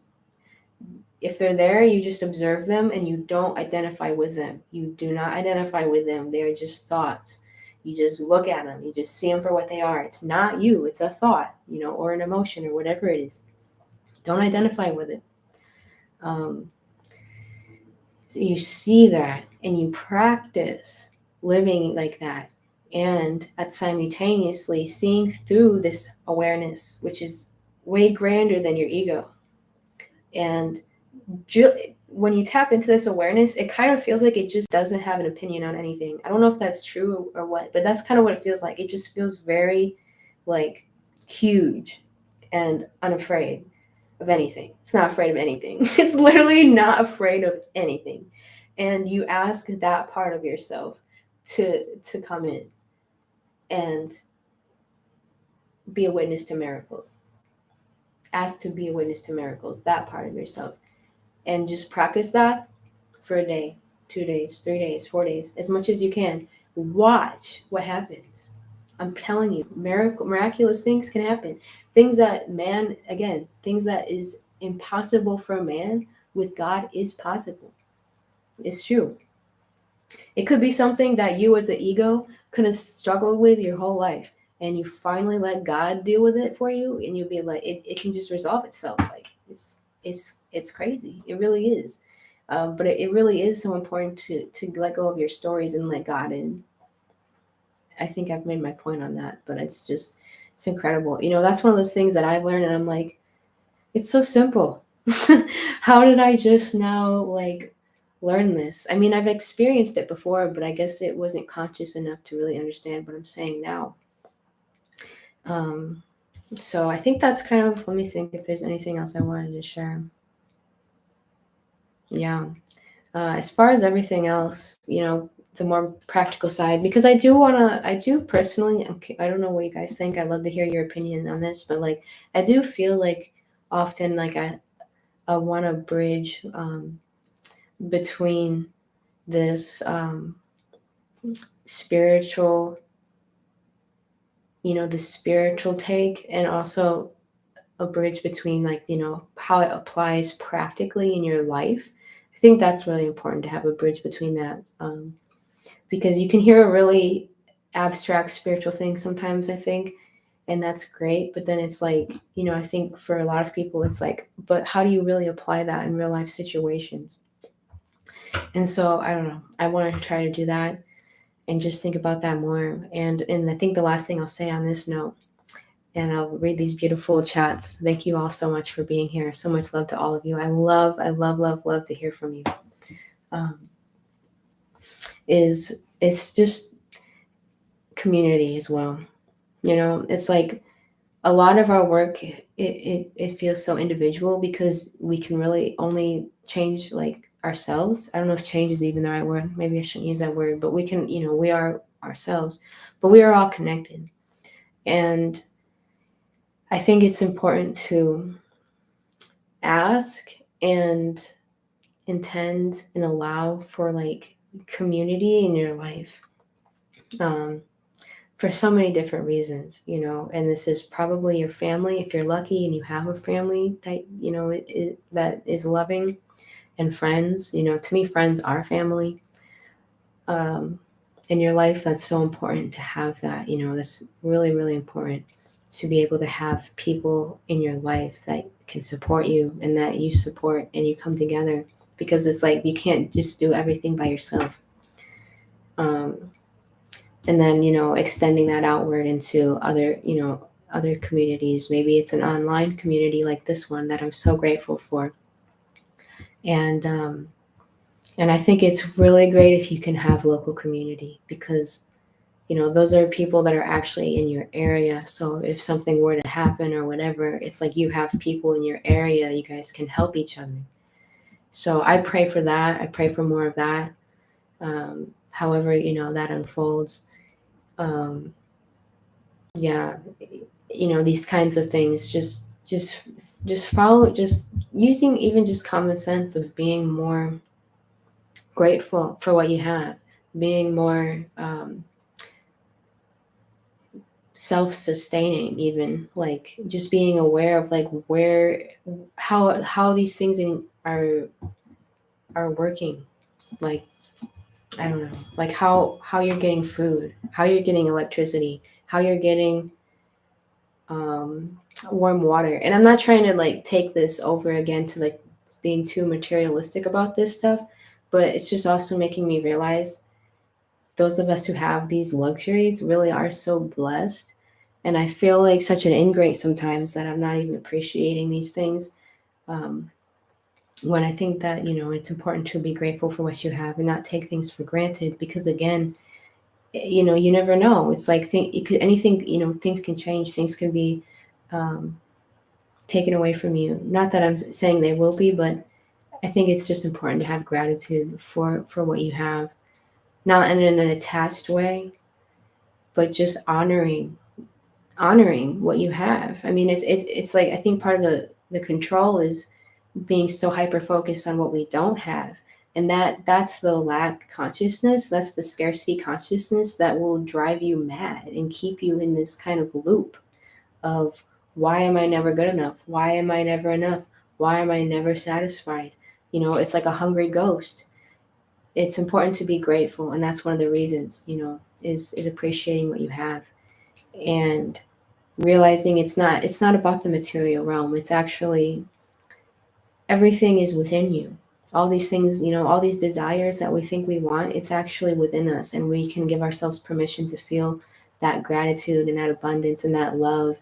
if they're there, you just observe them and you don't identify with them. You do not identify with them. They're just thoughts. You just look at them. You just see them for what they are. It's not you. It's a thought, or an emotion or whatever it is. Don't identify with it. So you see that and you practice living like that, and at simultaneously seeing through this awareness, which is way grander than your ego. And when you tap into this awareness, it kind of feels like it just doesn't have an opinion on anything. I don't know if that's true or what, but that's kind of what it feels like. It just feels very, like, huge and unafraid of anything. It's not afraid of anything. It's literally not afraid of anything. And you ask that part of yourself to come in and be a witness to miracles. Ask to be a witness to miracles, that part of yourself. And just practice that for a day, 2 days, 3 days, 4 days, as much as you can. Watch what happens. I'm telling you, miraculous things can happen. Things that things that is impossible for man, with God is possible. It's true. It could be something that you as an ego could have struggled with your whole life, and you finally let God deal with it for you, and you'll be like, it can just resolve itself. Like, it's crazy. It really is. But it really is so important to let go of your stories and let God in. I think I've made my point on that, but it's incredible. That's one of those things that I've learned, and I'm like, it's so simple. How did I just now, like, learn this? I mean, I've experienced it before, but I guess it wasn't conscious enough to really understand what I'm saying now. So I think that's kind of, let me think if there's anything else I wanted to share. Yeah. As far as everything else, the more practical side, because I do personally, okay, I don't know what you guys think. I'd love to hear your opinion on this, but, like, I do feel like often, like, I want to bridge between this spiritual, the spiritual take, and also a bridge between, like, how it applies practically in your life. I think that's really important to have a bridge between that, because you can hear a really abstract spiritual thing sometimes, I think, and that's great. But then it's like, I think for a lot of people, it's like, but how do you really apply that in real life situations? And so I don't know. I want to try to do that and just think about that more. And I think the last thing I'll say on this note, and I'll read these beautiful chats. Thank you all so much for being here. So much love to all of you. I love, love to hear from you. It's just community as well. It's like a lot of our work, it feels so individual because we can really only change, like, ourselves. I don't know if change is even the right word. Maybe I shouldn't use that word, but we can, we are ourselves, but we are all connected. And I think it's important to ask and intend and allow for, like, community in your life, for so many different reasons, and this is probably your family if you're lucky and you have a family that, that is loving, and friends. To me, friends are family in your life. That's so important to have that. That's really, really important to be able to have people in your life that can support you and that you support, and you come together, because it's like you can't just do everything by yourself. And then, extending that outward into other communities. Maybe it's an online community like this one that I'm so grateful for. And And I think it's really great if you can have local community because, those are people that are actually in your area. So if something were to happen or whatever, it's like you have people in your area, you guys can help each other. So I pray for that. I pray for more of that. However, that unfolds. Um, yeah, these kinds of things, just follow, just using even just common sense of being more grateful for what you have, being more self-sustaining, even like just being aware of like where how these things are working, like I don't know, like how you're getting food, how you're getting electricity, how you're getting um warm water. And I'm not trying to like take this over again to like being too materialistic about this stuff, but it's just also making me realize those of us who have these luxuries really are so blessed. And I feel like such an ingrate sometimes that I'm not even appreciating these things. Um, when I think that, it's important to be grateful for what you have and not take things for granted because, again, you never know. It's like anything, things can change, things can be um, taken away from you. Not that I'm saying they will be, but I think it's just important to have gratitude for what you have, not in an attached way, but just honoring what you have. I mean, it's like I think part of the control is being so hyper focused on what we don't have, and that's the lack consciousness, that's the scarcity consciousness that will drive you mad and keep you in this kind of loop of why am I never good enough? Why am I never enough? Why am I never satisfied? It's like a hungry ghost. It's important to be grateful, and that's one of the reasons, is appreciating what you have and realizing it's not about the material realm. It's actually everything is within you. All these things, all these desires that we think we want, it's actually within us, and we can give ourselves permission to feel that gratitude and that abundance and that love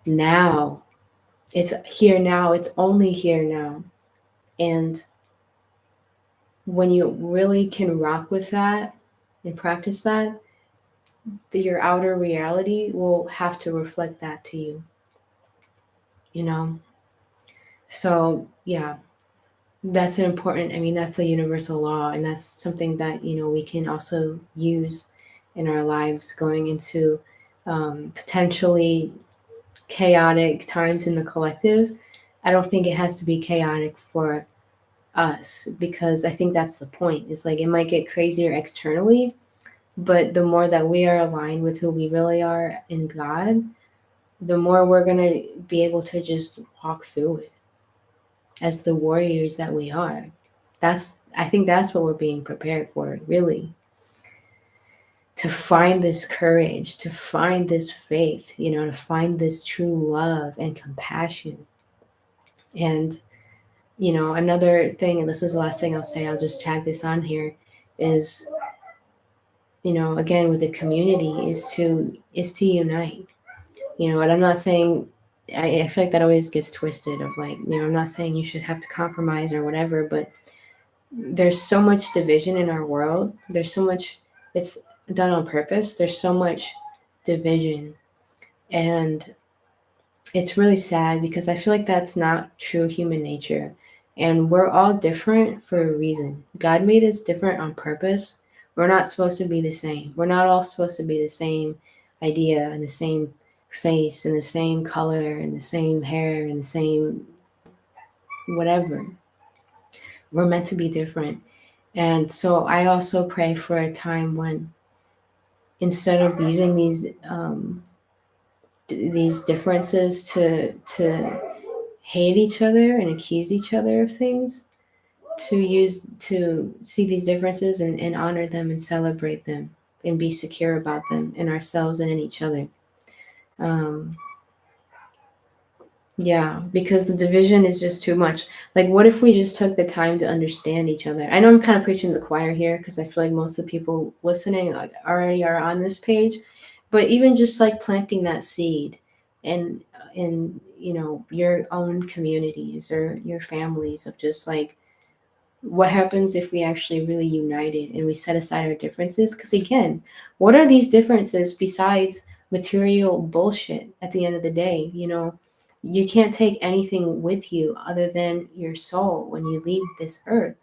now. It's here now. It's only here now. And when you really can rock with that and practice that, your outer reality will have to reflect that to you, you know? So, yeah, that's an important, I mean, that's a universal law, and that's something that, we can also use in our lives going into potentially chaotic times in the collective. I don't think it has to be chaotic for us because I think that's the point. It's like it might get crazier externally, but the more that we are aligned with who we really are in God, the more we're going to be able to just walk through it as the warriors that we are. I think that's what we're being prepared for, really. To find this courage, to find this faith, to find this true love and compassion. And, another thing, and this is the last thing I'll say, I'll just tag this on here, is, again with the community is to unite. And I'm not saying I feel like that always gets twisted of like, I'm not saying you should have to compromise or whatever, but there's so much division in our world. There's so much, it's done on purpose. There's so much division. And it's really sad because I feel like that's not true human nature. And we're all different for a reason. God made us different on purpose. We're not supposed to be the same. We're not all supposed to be the same idea and the same face and the same color and the same hair and the same whatever. We're meant to be different. And so I also pray for a time when instead of using these differences to hate each other and accuse each other of things, to see these differences and honor them and celebrate them and be secure about them in ourselves and in each other. Um, Yeah, because the division is just too much. Like, what if we just took the time to understand each other? I know I'm kind of preaching to the choir here because I feel like most of the people listening already are on this page, but even just like planting that seed in your own communities or your families of just like What happens if we actually really united and we set aside our differences? Because again, what are these differences besides material bullshit at the end of the day? You can't take anything with you other than your soul when you leave this earth.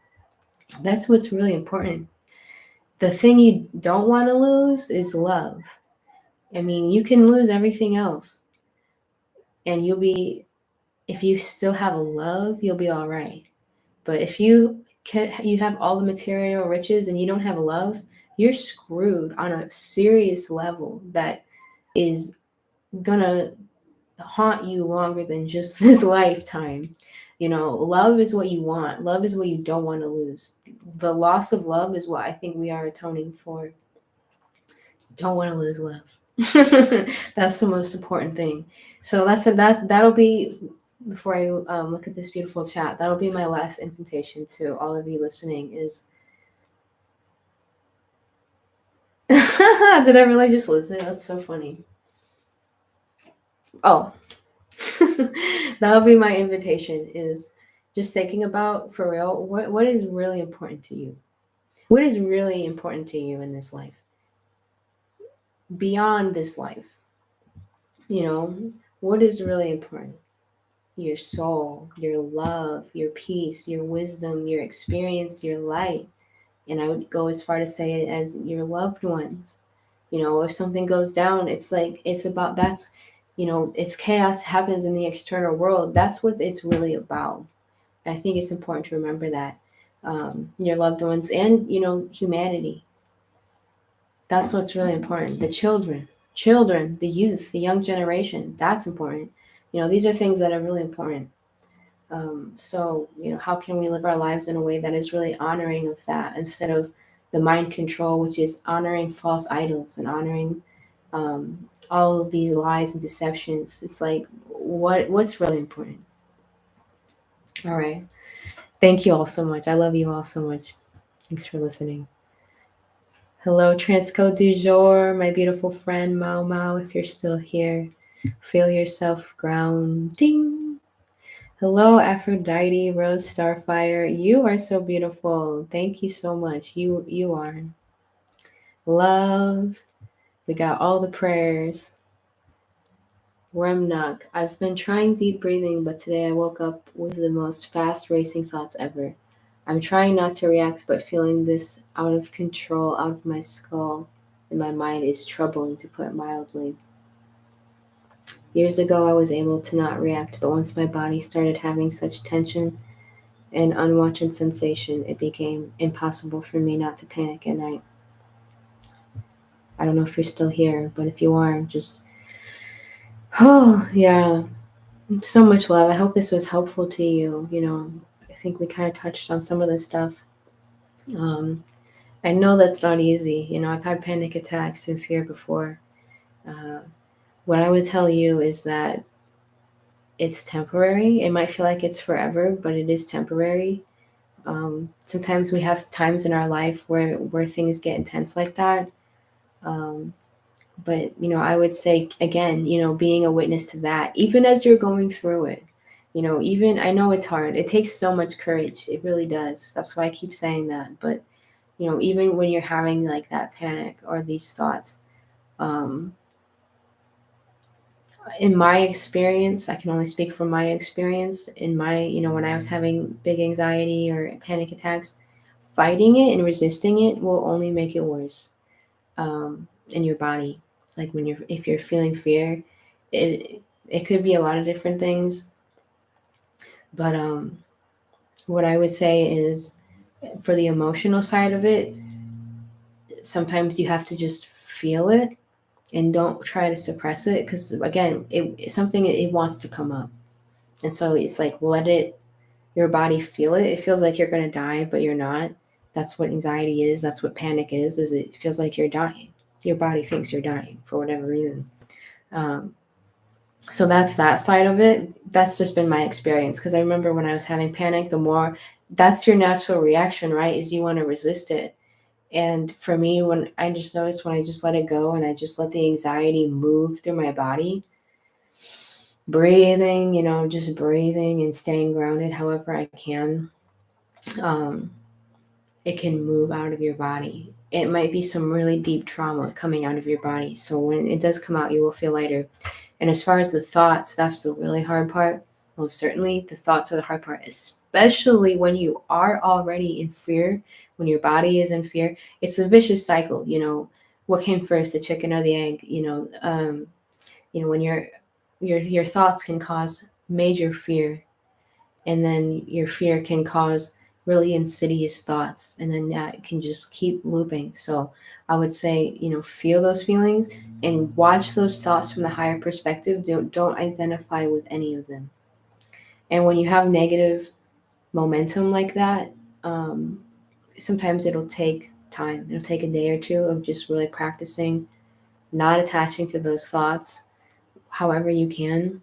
That's what's really important. The thing you don't want to lose is love. I mean, you can lose everything else, and if you still have a love, you'll be all right. But if you have all the material riches and you don't have love, you're screwed on a serious level that is gonna haunt you longer than just this lifetime. Love is what you want. Love is what you don't want to lose. The loss of love is what I think we are atoning for. Don't want to lose love. That's the most important thing. So that'll be before I look at this beautiful chat. That'll be my last invitation to all of you listening. Is did I really just listen? That's so funny. Oh, that'll be my invitation. Is just thinking about for real what is really important to you. What is really important to you in this life, beyond this life? What is really important? Your soul, your love, your peace, your wisdom, your experience, your light. And I would go as far to say it as your loved ones. If something goes down, it's like, it's about that's, if chaos happens in the external world, that's what it's really about. And I think it's important to remember that. Your loved ones and, humanity. That's what's really important. The children, the youth, the young generation, that's important. These are things that are really important. So, how can we live our lives in a way that is really honoring of that instead of the mind control, which is honoring false idols and honoring all of these lies and deceptions? It's like, what's really important? All right. Thank you all so much. I love you all so much. Thanks for listening. Hello, Transcode du jour, my beautiful friend Mau Mau, if you're still here. Feel yourself grounding. Hello, Aphrodite, Rose Starfire. You are so beautiful. Thank you so much. You are. Love. We got all the prayers. Remnuk. I've been trying deep breathing, but today I woke up with the most fast racing thoughts ever. I'm trying not to react, but feeling this out of control, out of my skull, in my mind is troubling, to put it mildly. Years ago, I was able to not react, but once my body started having such tension and unwanted sensation, it became impossible for me not to panic at night. I don't know if you're still here, but if you are, just, oh, yeah, so much love. I hope this was helpful to you. I think we kind of touched on some of this stuff. Um, I know that's not easy. I've had panic attacks and fear before. Uh, what I would tell you is that it's temporary. It might feel like it's forever, but it is temporary. Sometimes we have times in our life where things get intense like that. Um, but I would say again, being a witness to that, even as you're going through it, even I know it's hard. It takes so much courage. It really does. That's why I keep saying that. But even when you're having like that panic or these thoughts, um, in my experience, I can only speak from my experience. In my, when I was having big anxiety or panic attacks, fighting it and resisting it will only make it worse in your body. Like if you're feeling fear, it could be a lot of different things. But what I would say is, for the emotional side of it, sometimes you have to just feel it and don't try to suppress it, because again, it's something, it wants to come up. And so it's like, your body feel it. It feels like you're going to die, but you're not. That's what anxiety is. That's what panic is it feels like you're dying. Your body thinks you're dying for whatever reason. So that's that side of it. That's just been my experience, because I remember when I was having panic, the more, that's your natural reaction, right? Is you want to resist it. And for me, when I just noticed, when I just let it go and I just let the anxiety move through my body, breathing, just breathing and staying grounded however I can, um, it can move out of your body. It might be some really deep trauma coming out of your body. So when it does come out, you will feel lighter. And as far as the thoughts, that's the really hard part. Most certainly, the thoughts are the hard part, especially when you are already in fear, when your body is in fear. It's a vicious cycle. What came first, the chicken or the egg? When your thoughts can cause major fear, and then your fear can cause really insidious thoughts, and then that can just keep looping. So I would say, feel those feelings and watch those thoughts from the higher perspective. Don't identify with any of them. And when you have negative momentum like that, um, sometimes it'll take time. It'll take a day or two of just really practicing not attaching to those thoughts however you can.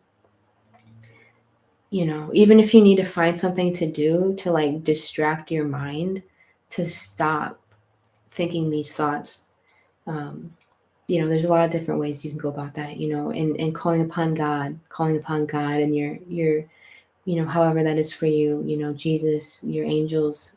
Even if you need to find something to do to like distract your mind to stop thinking these thoughts. um, there's a lot of different ways you can go about that, and calling upon God and however that is for you, Jesus, your angels.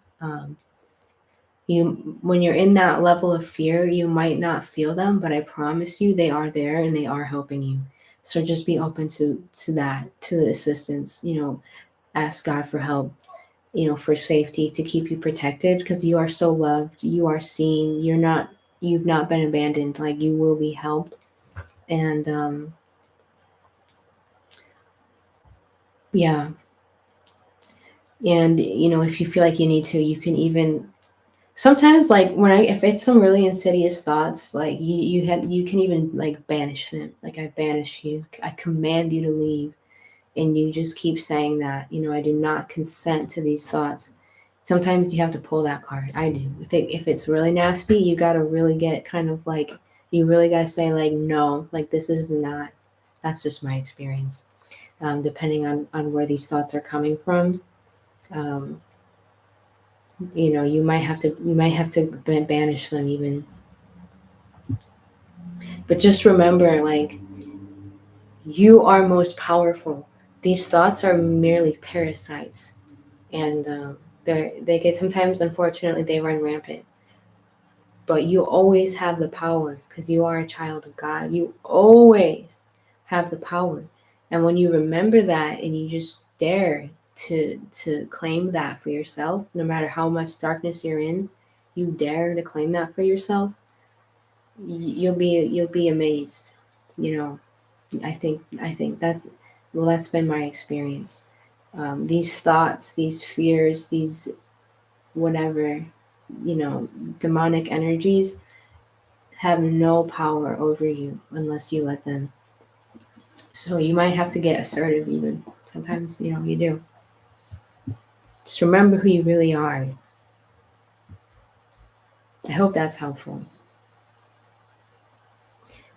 When you're in that level of fear, you might not feel them, but I promise you they are there and they are helping you. So just be open to that, to the assistance. Ask God for help, for safety, to keep you protected, because you are so loved, you are seen, you've not been abandoned, like you will be helped. And yeah, and if you feel like you need to, you can even sometimes, like if it's some really insidious thoughts, like you can even like banish them. Like, I banish you, I command you to leave. And you just keep saying that, I do not consent to these thoughts. Sometimes you have to pull that card. I do. If it's really nasty, you got to really get kind of like, you really got to say like, no, like this is not. That's just my experience. Depending on where these thoughts are coming from, um, you might have to banish them even. But just remember, like, you are most powerful. These thoughts are merely parasites, and they get, sometimes, unfortunately, they run rampant. But you always have the power, because you are a child of God. You always have the power. And when you remember that and you just dare to claim that for yourself, no matter how much darkness you're in, you dare to claim that for yourself, you'll be amazed. You know, I think that's been my experience. These thoughts, these fears, these whatever, demonic energies have no power over you unless you let them. So you might have to get assertive even. Sometimes, you do. Just remember who you really are. I hope that's helpful.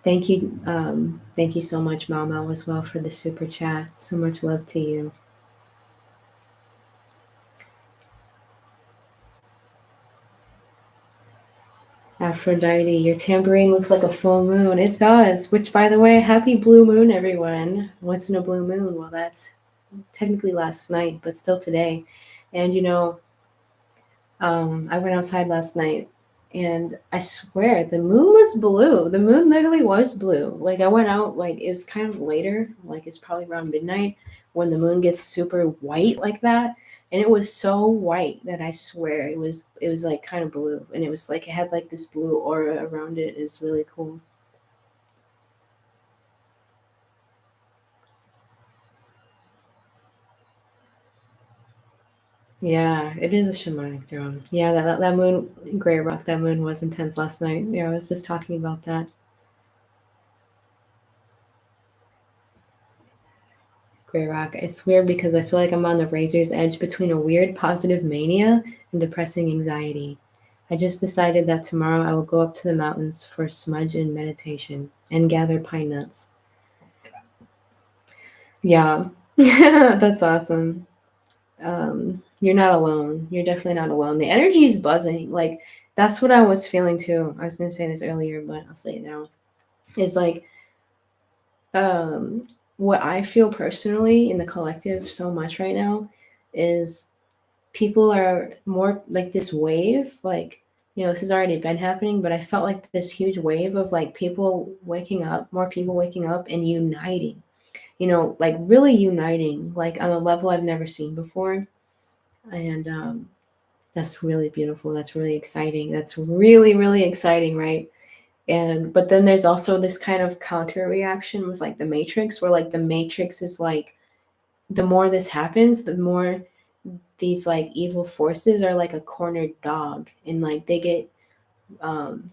Thank you so much, Mama, as well, for the super chat. So much love to you. Aphrodite, your tambourine looks like a full moon. It does. Which, by the way, happy blue moon, everyone. What's in a blue moon? Well, that's technically last night, but still today. And I went outside last night, and I swear the moon was blue. The moon literally was blue. Like, I went out, like, it was kind of later, like it's probably around midnight when the moon gets super white like that. And it was so white that I swear it was like kind of blue, and it was like it had like this blue aura around it. It's really cool. Yeah, it is a shamanic drum. Yeah, that moon, Gray Rock, that moon was intense last night. Yeah, I was just talking about that. Gray Rock. It's weird because I feel like I'm on the razor's edge between a weird positive mania and depressing anxiety. I just decided that tomorrow I will go up to the mountains for smudge and meditation and gather pine nuts. Yeah, that's awesome. You're not alone. You're definitely not alone. The energy is buzzing. Like, that's what I was feeling too. I was gonna say this earlier, but I'll say it now. It's like, what I feel personally in the collective so much right now is people are more like this wave, like, this has already been happening, but I felt like this huge wave of like people waking up, more people waking up and uniting, like really uniting, like on a level I've never seen before. And that's really beautiful. That's really exciting. That's really, really exciting, right? And but then there's also this kind of counter reaction with like the Matrix, where like the Matrix is like, the more this happens, the more these like evil forces are like a cornered dog, and like they get um,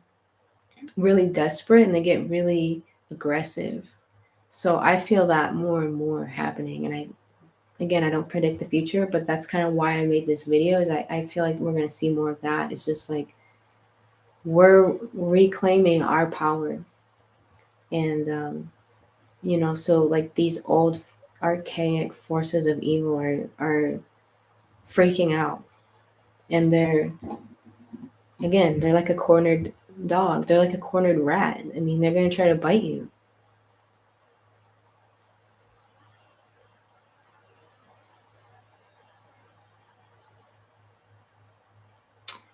really desperate and they get really aggressive. So I feel that more and more happening. And I don't predict the future, but that's kind of why I made this video. Is I feel like we're going to see more of that. It's just like we're reclaiming our power. And so like these old archaic forces of evil are freaking out, and they're like a cornered dog. They're like a cornered rat. I mean, they're going to try to bite you.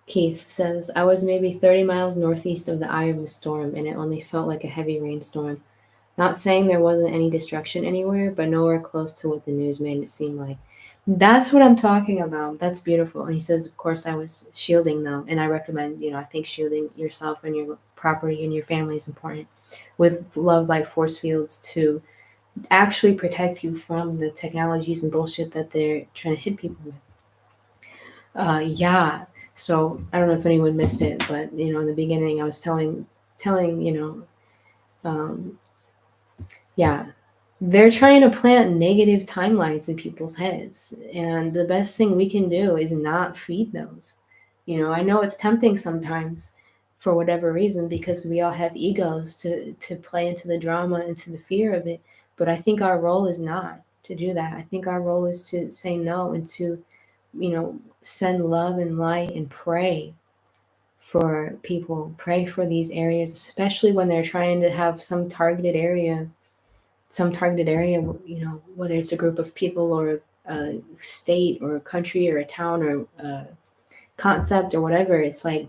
Keith says, I was maybe 30 miles northeast of the eye of the storm, and it only felt like a heavy rainstorm. Not saying there wasn't any destruction anywhere, but nowhere close to what the news made it seem like. That's what I'm talking about. That's beautiful. And he says, of course, I was shielding though. And I recommend, I think shielding yourself and your property and your family is important with love like force fields to actually protect you from the technologies and bullshit that they're trying to hit people with. Yeah. So I don't know if anyone missed it, but in the beginning, I was telling um, yeah, they're trying to plant negative timelines in people's heads, and the best thing we can do is not feed those. I know it's tempting sometimes for whatever reason because we all have egos to play into the drama, into the fear of it. But I think our role is not to do that. I think our role is to say no and to send love and light and pray for people, pray for these areas, especially when they're trying to have some targeted area, whether it's a group of people or a state or a country or a town or a concept or whatever. It's like,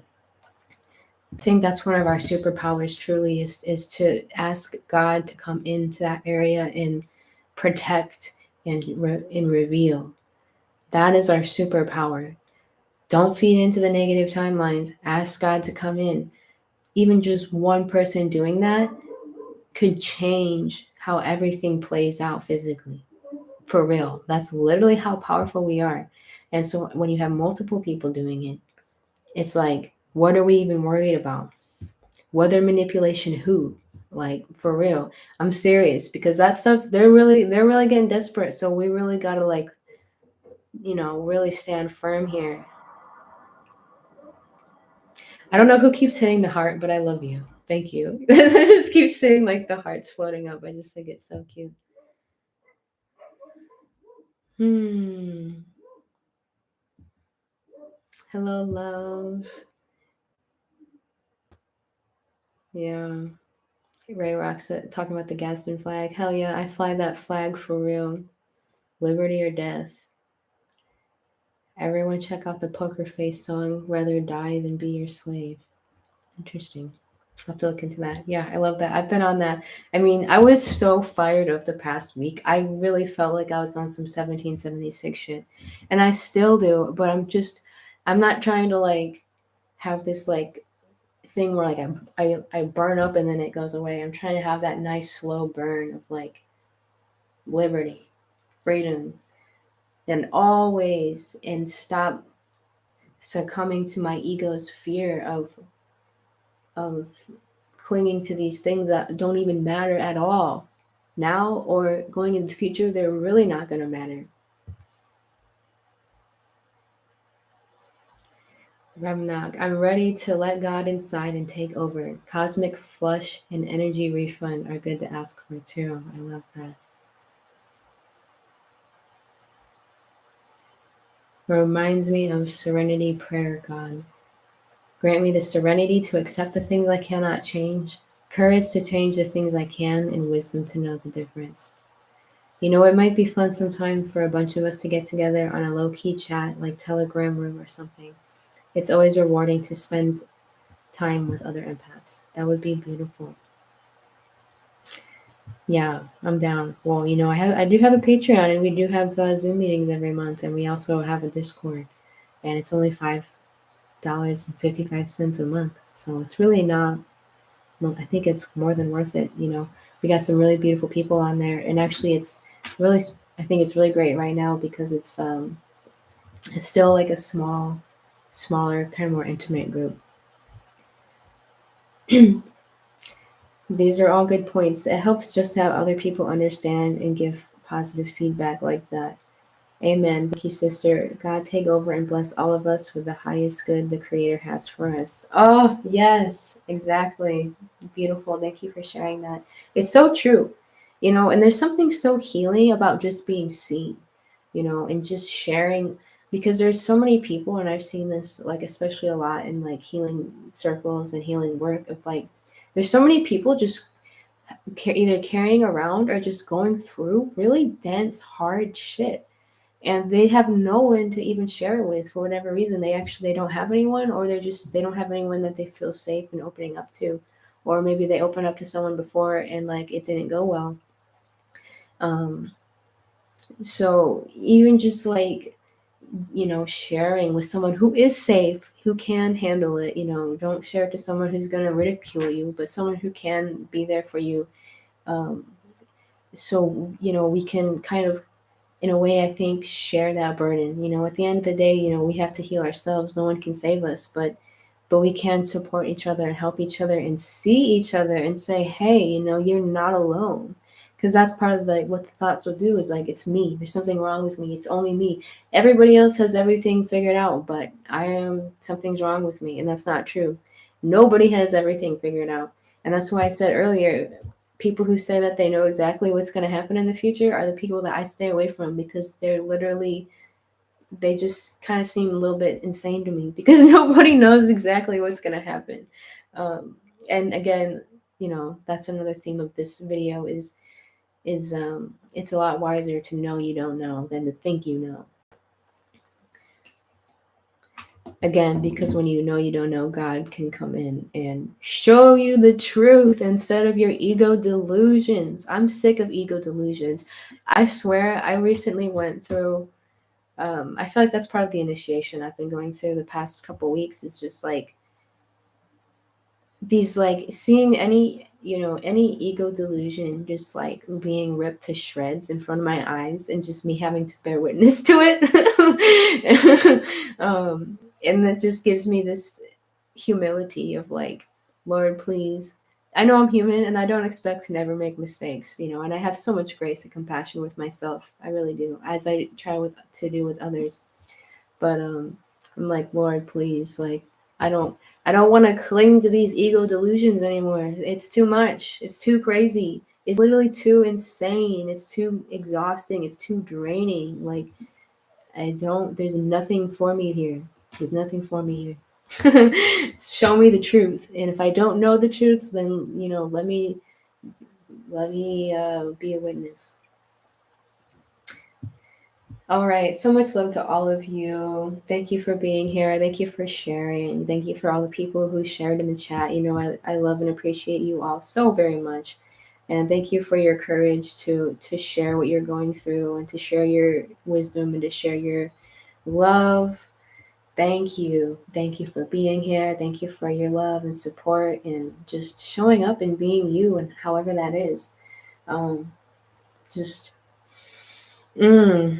I think that's one of our superpowers truly is to ask God to come into that area and protect and reveal. That is our superpower. Don't feed into the negative timelines. Ask God to come in. Even just one person doing that could change how everything plays out physically. For real. That's literally how powerful we are. And so when you have multiple people doing it, it's like, what are we even worried about? Whether manipulation who? Like for real. I'm serious because that stuff they're really getting desperate. So we really gotta like, really stand firm here. I don't know who keeps hitting the heart, but I love you. Thank you. I just keep seeing like the hearts floating up. I just think it's so cute. Hmm. Hello, love. Yeah. Ray Rock's talking about the Gadsden flag. Hell yeah, I fly that flag for real. Liberty or death. Everyone check out the Poker Face song, Rather Die Than Be Your Slave. Interesting. I'll have to look into that. Yeah, I love that. I've been on that. I mean, I was so fired up the past week. I really felt like I was on some 1776 shit. And I still do, but I'm not trying to like have this like thing where like I burn up and then it goes away. I'm trying to have that nice slow burn of like liberty, freedom, and always and stop succumbing to my ego's fear of clinging to these things that don't even matter at all now or going into the future. They're really not going to matter. Ravnak, I'm ready to let God inside and take over. Cosmic flush and energy refund are good to ask for too. I love that. Reminds me of serenity prayer, God. Grant me the serenity to accept the things I cannot change, courage to change the things I can, and wisdom to know the difference. It might be fun sometime for a bunch of us to get together on a low key chat like Telegram room or something. It's always rewarding to spend time with other empaths. That would be beautiful. Yeah, I'm down. Well, I do have a Patreon, and we do have Zoom meetings every month, and we also have a Discord, and it's only $5.55 a month. So it's really not. Well, I think it's more than worth it. We got some really beautiful people on there, and actually, it's really. I think it's really great right now because it's still like a smaller, kind of more intimate group. These are all good points. It helps just to have other people understand and give positive feedback like that. Amen. Thank you, sister. God take over and bless all of us with the highest good the Creator has for us. Oh, yes, exactly. Beautiful. Thank you for sharing that. It's so true. And there's something so healing about just being seen, and just sharing because there's so many people, and I've seen this, like, especially a lot in like healing circles and healing work of like, there's so many people just either carrying around or just going through really dense, hard shit, and they have no one to even share it with for whatever reason. They don't have anyone, or they don't have anyone that they feel safe in opening up to, or maybe they opened up to someone before and like it didn't go well. um so even just like, sharing with someone who is safe, who can handle it. Don't share it to someone who's going to ridicule you, but someone who can be there for you. um so we can kind of, in a way, I think, share that burden. At the end of the day, we have to heal ourselves. No one can save us, but we can support each other and help each other and see each other and say, hey, you're not alone. Because that's part of like what the thoughts will do is like, it's me. There's something wrong with me. It's only me. Everybody else has everything figured out, but something's wrong with me, and that's not true. Nobody has everything figured out, and that's why I said earlier, people who say that they know exactly what's going to happen in the future are the people that I stay away from, because they just kind of seem a little bit insane to me because nobody knows exactly what's going to happen. Um, and again, that's another theme of this video is it's a lot wiser to know you don't know than to think you know. Again, because when you know you don't know, God can come in and show you the truth instead of your ego delusions. I'm sick of ego delusions. I swear, I recently went through, I feel like that's part of the initiation I've been going through the past couple weeks, is just like these, like, seeing any ego delusion just like being ripped to shreds in front of my eyes, and just me having to bear witness to it. And that just gives me this humility of like, Lord, please, I know I'm human and I don't expect to never make mistakes, and I have so much grace and compassion with myself. I really do, as I try to do with others. But I'm like, Lord, please, like, I don't I don't want to cling to these ego delusions anymore. It's too much. It's too crazy. It's literally too insane. It's too exhausting. It's too draining. Like, there's nothing for me here. There's nothing for me here. Show me the truth. And if I don't know the truth, then, let me be a witness. All right. So much love to all of you. Thank you for being here. Thank you for sharing. Thank you for all the people who shared in the chat. I love and appreciate you all so very much. And thank you for your courage to share what you're going through, and to share your wisdom, and to share your love. Thank you. Thank you for being here. Thank you for your love and support, and just showing up and being you, and however that is. Um, just, mm,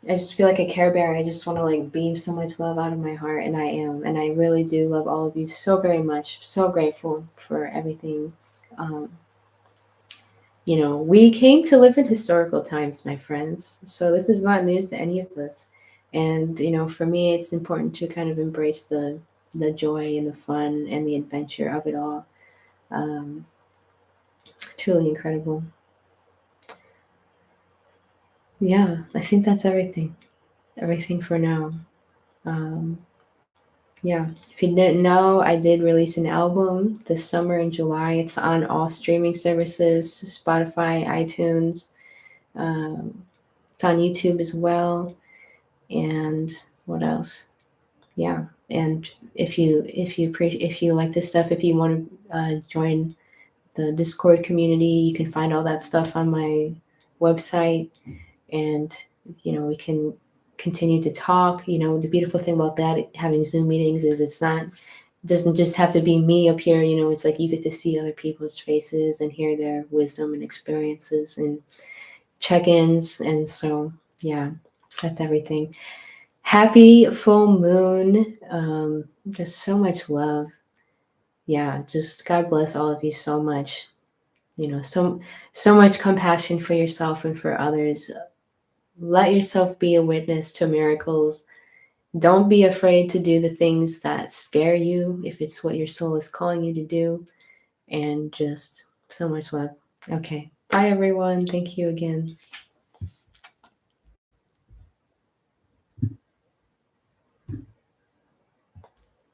I just feel like a Care Bear. I just want to like beam so much love out of my heart, and I am, and I really do love all of you so very much. So grateful for everything. Um, we came to live in historical times, my friends. So this is not news to any of us. And for me, it's important to kind of embrace the joy and the fun and the adventure of it all. Um, Truly incredible. Yeah, I think that's everything. Everything for now. Um, Yeah, if you didn't know, I did release an album this summer in July. It's on all streaming services, Spotify, iTunes. It's on YouTube as well. And what else? Yeah. And if you like this stuff, if you want to join the Discord community, you can find all that stuff on my website, and we can continue to talk. The beautiful thing about that, having Zoom meetings, is it doesn't just have to be me up here. It's like you get to see other people's faces and hear their wisdom and experiences and check-ins. And so, yeah, that's everything. Happy full moon. Just so much love. Yeah, just God bless all of you so much. So much compassion for yourself and for others. Let yourself be a witness to miracles. Don't be afraid to do the things that scare you if it's what your soul is calling you to do. And just so much love. Okay. Bye, everyone. Thank you again.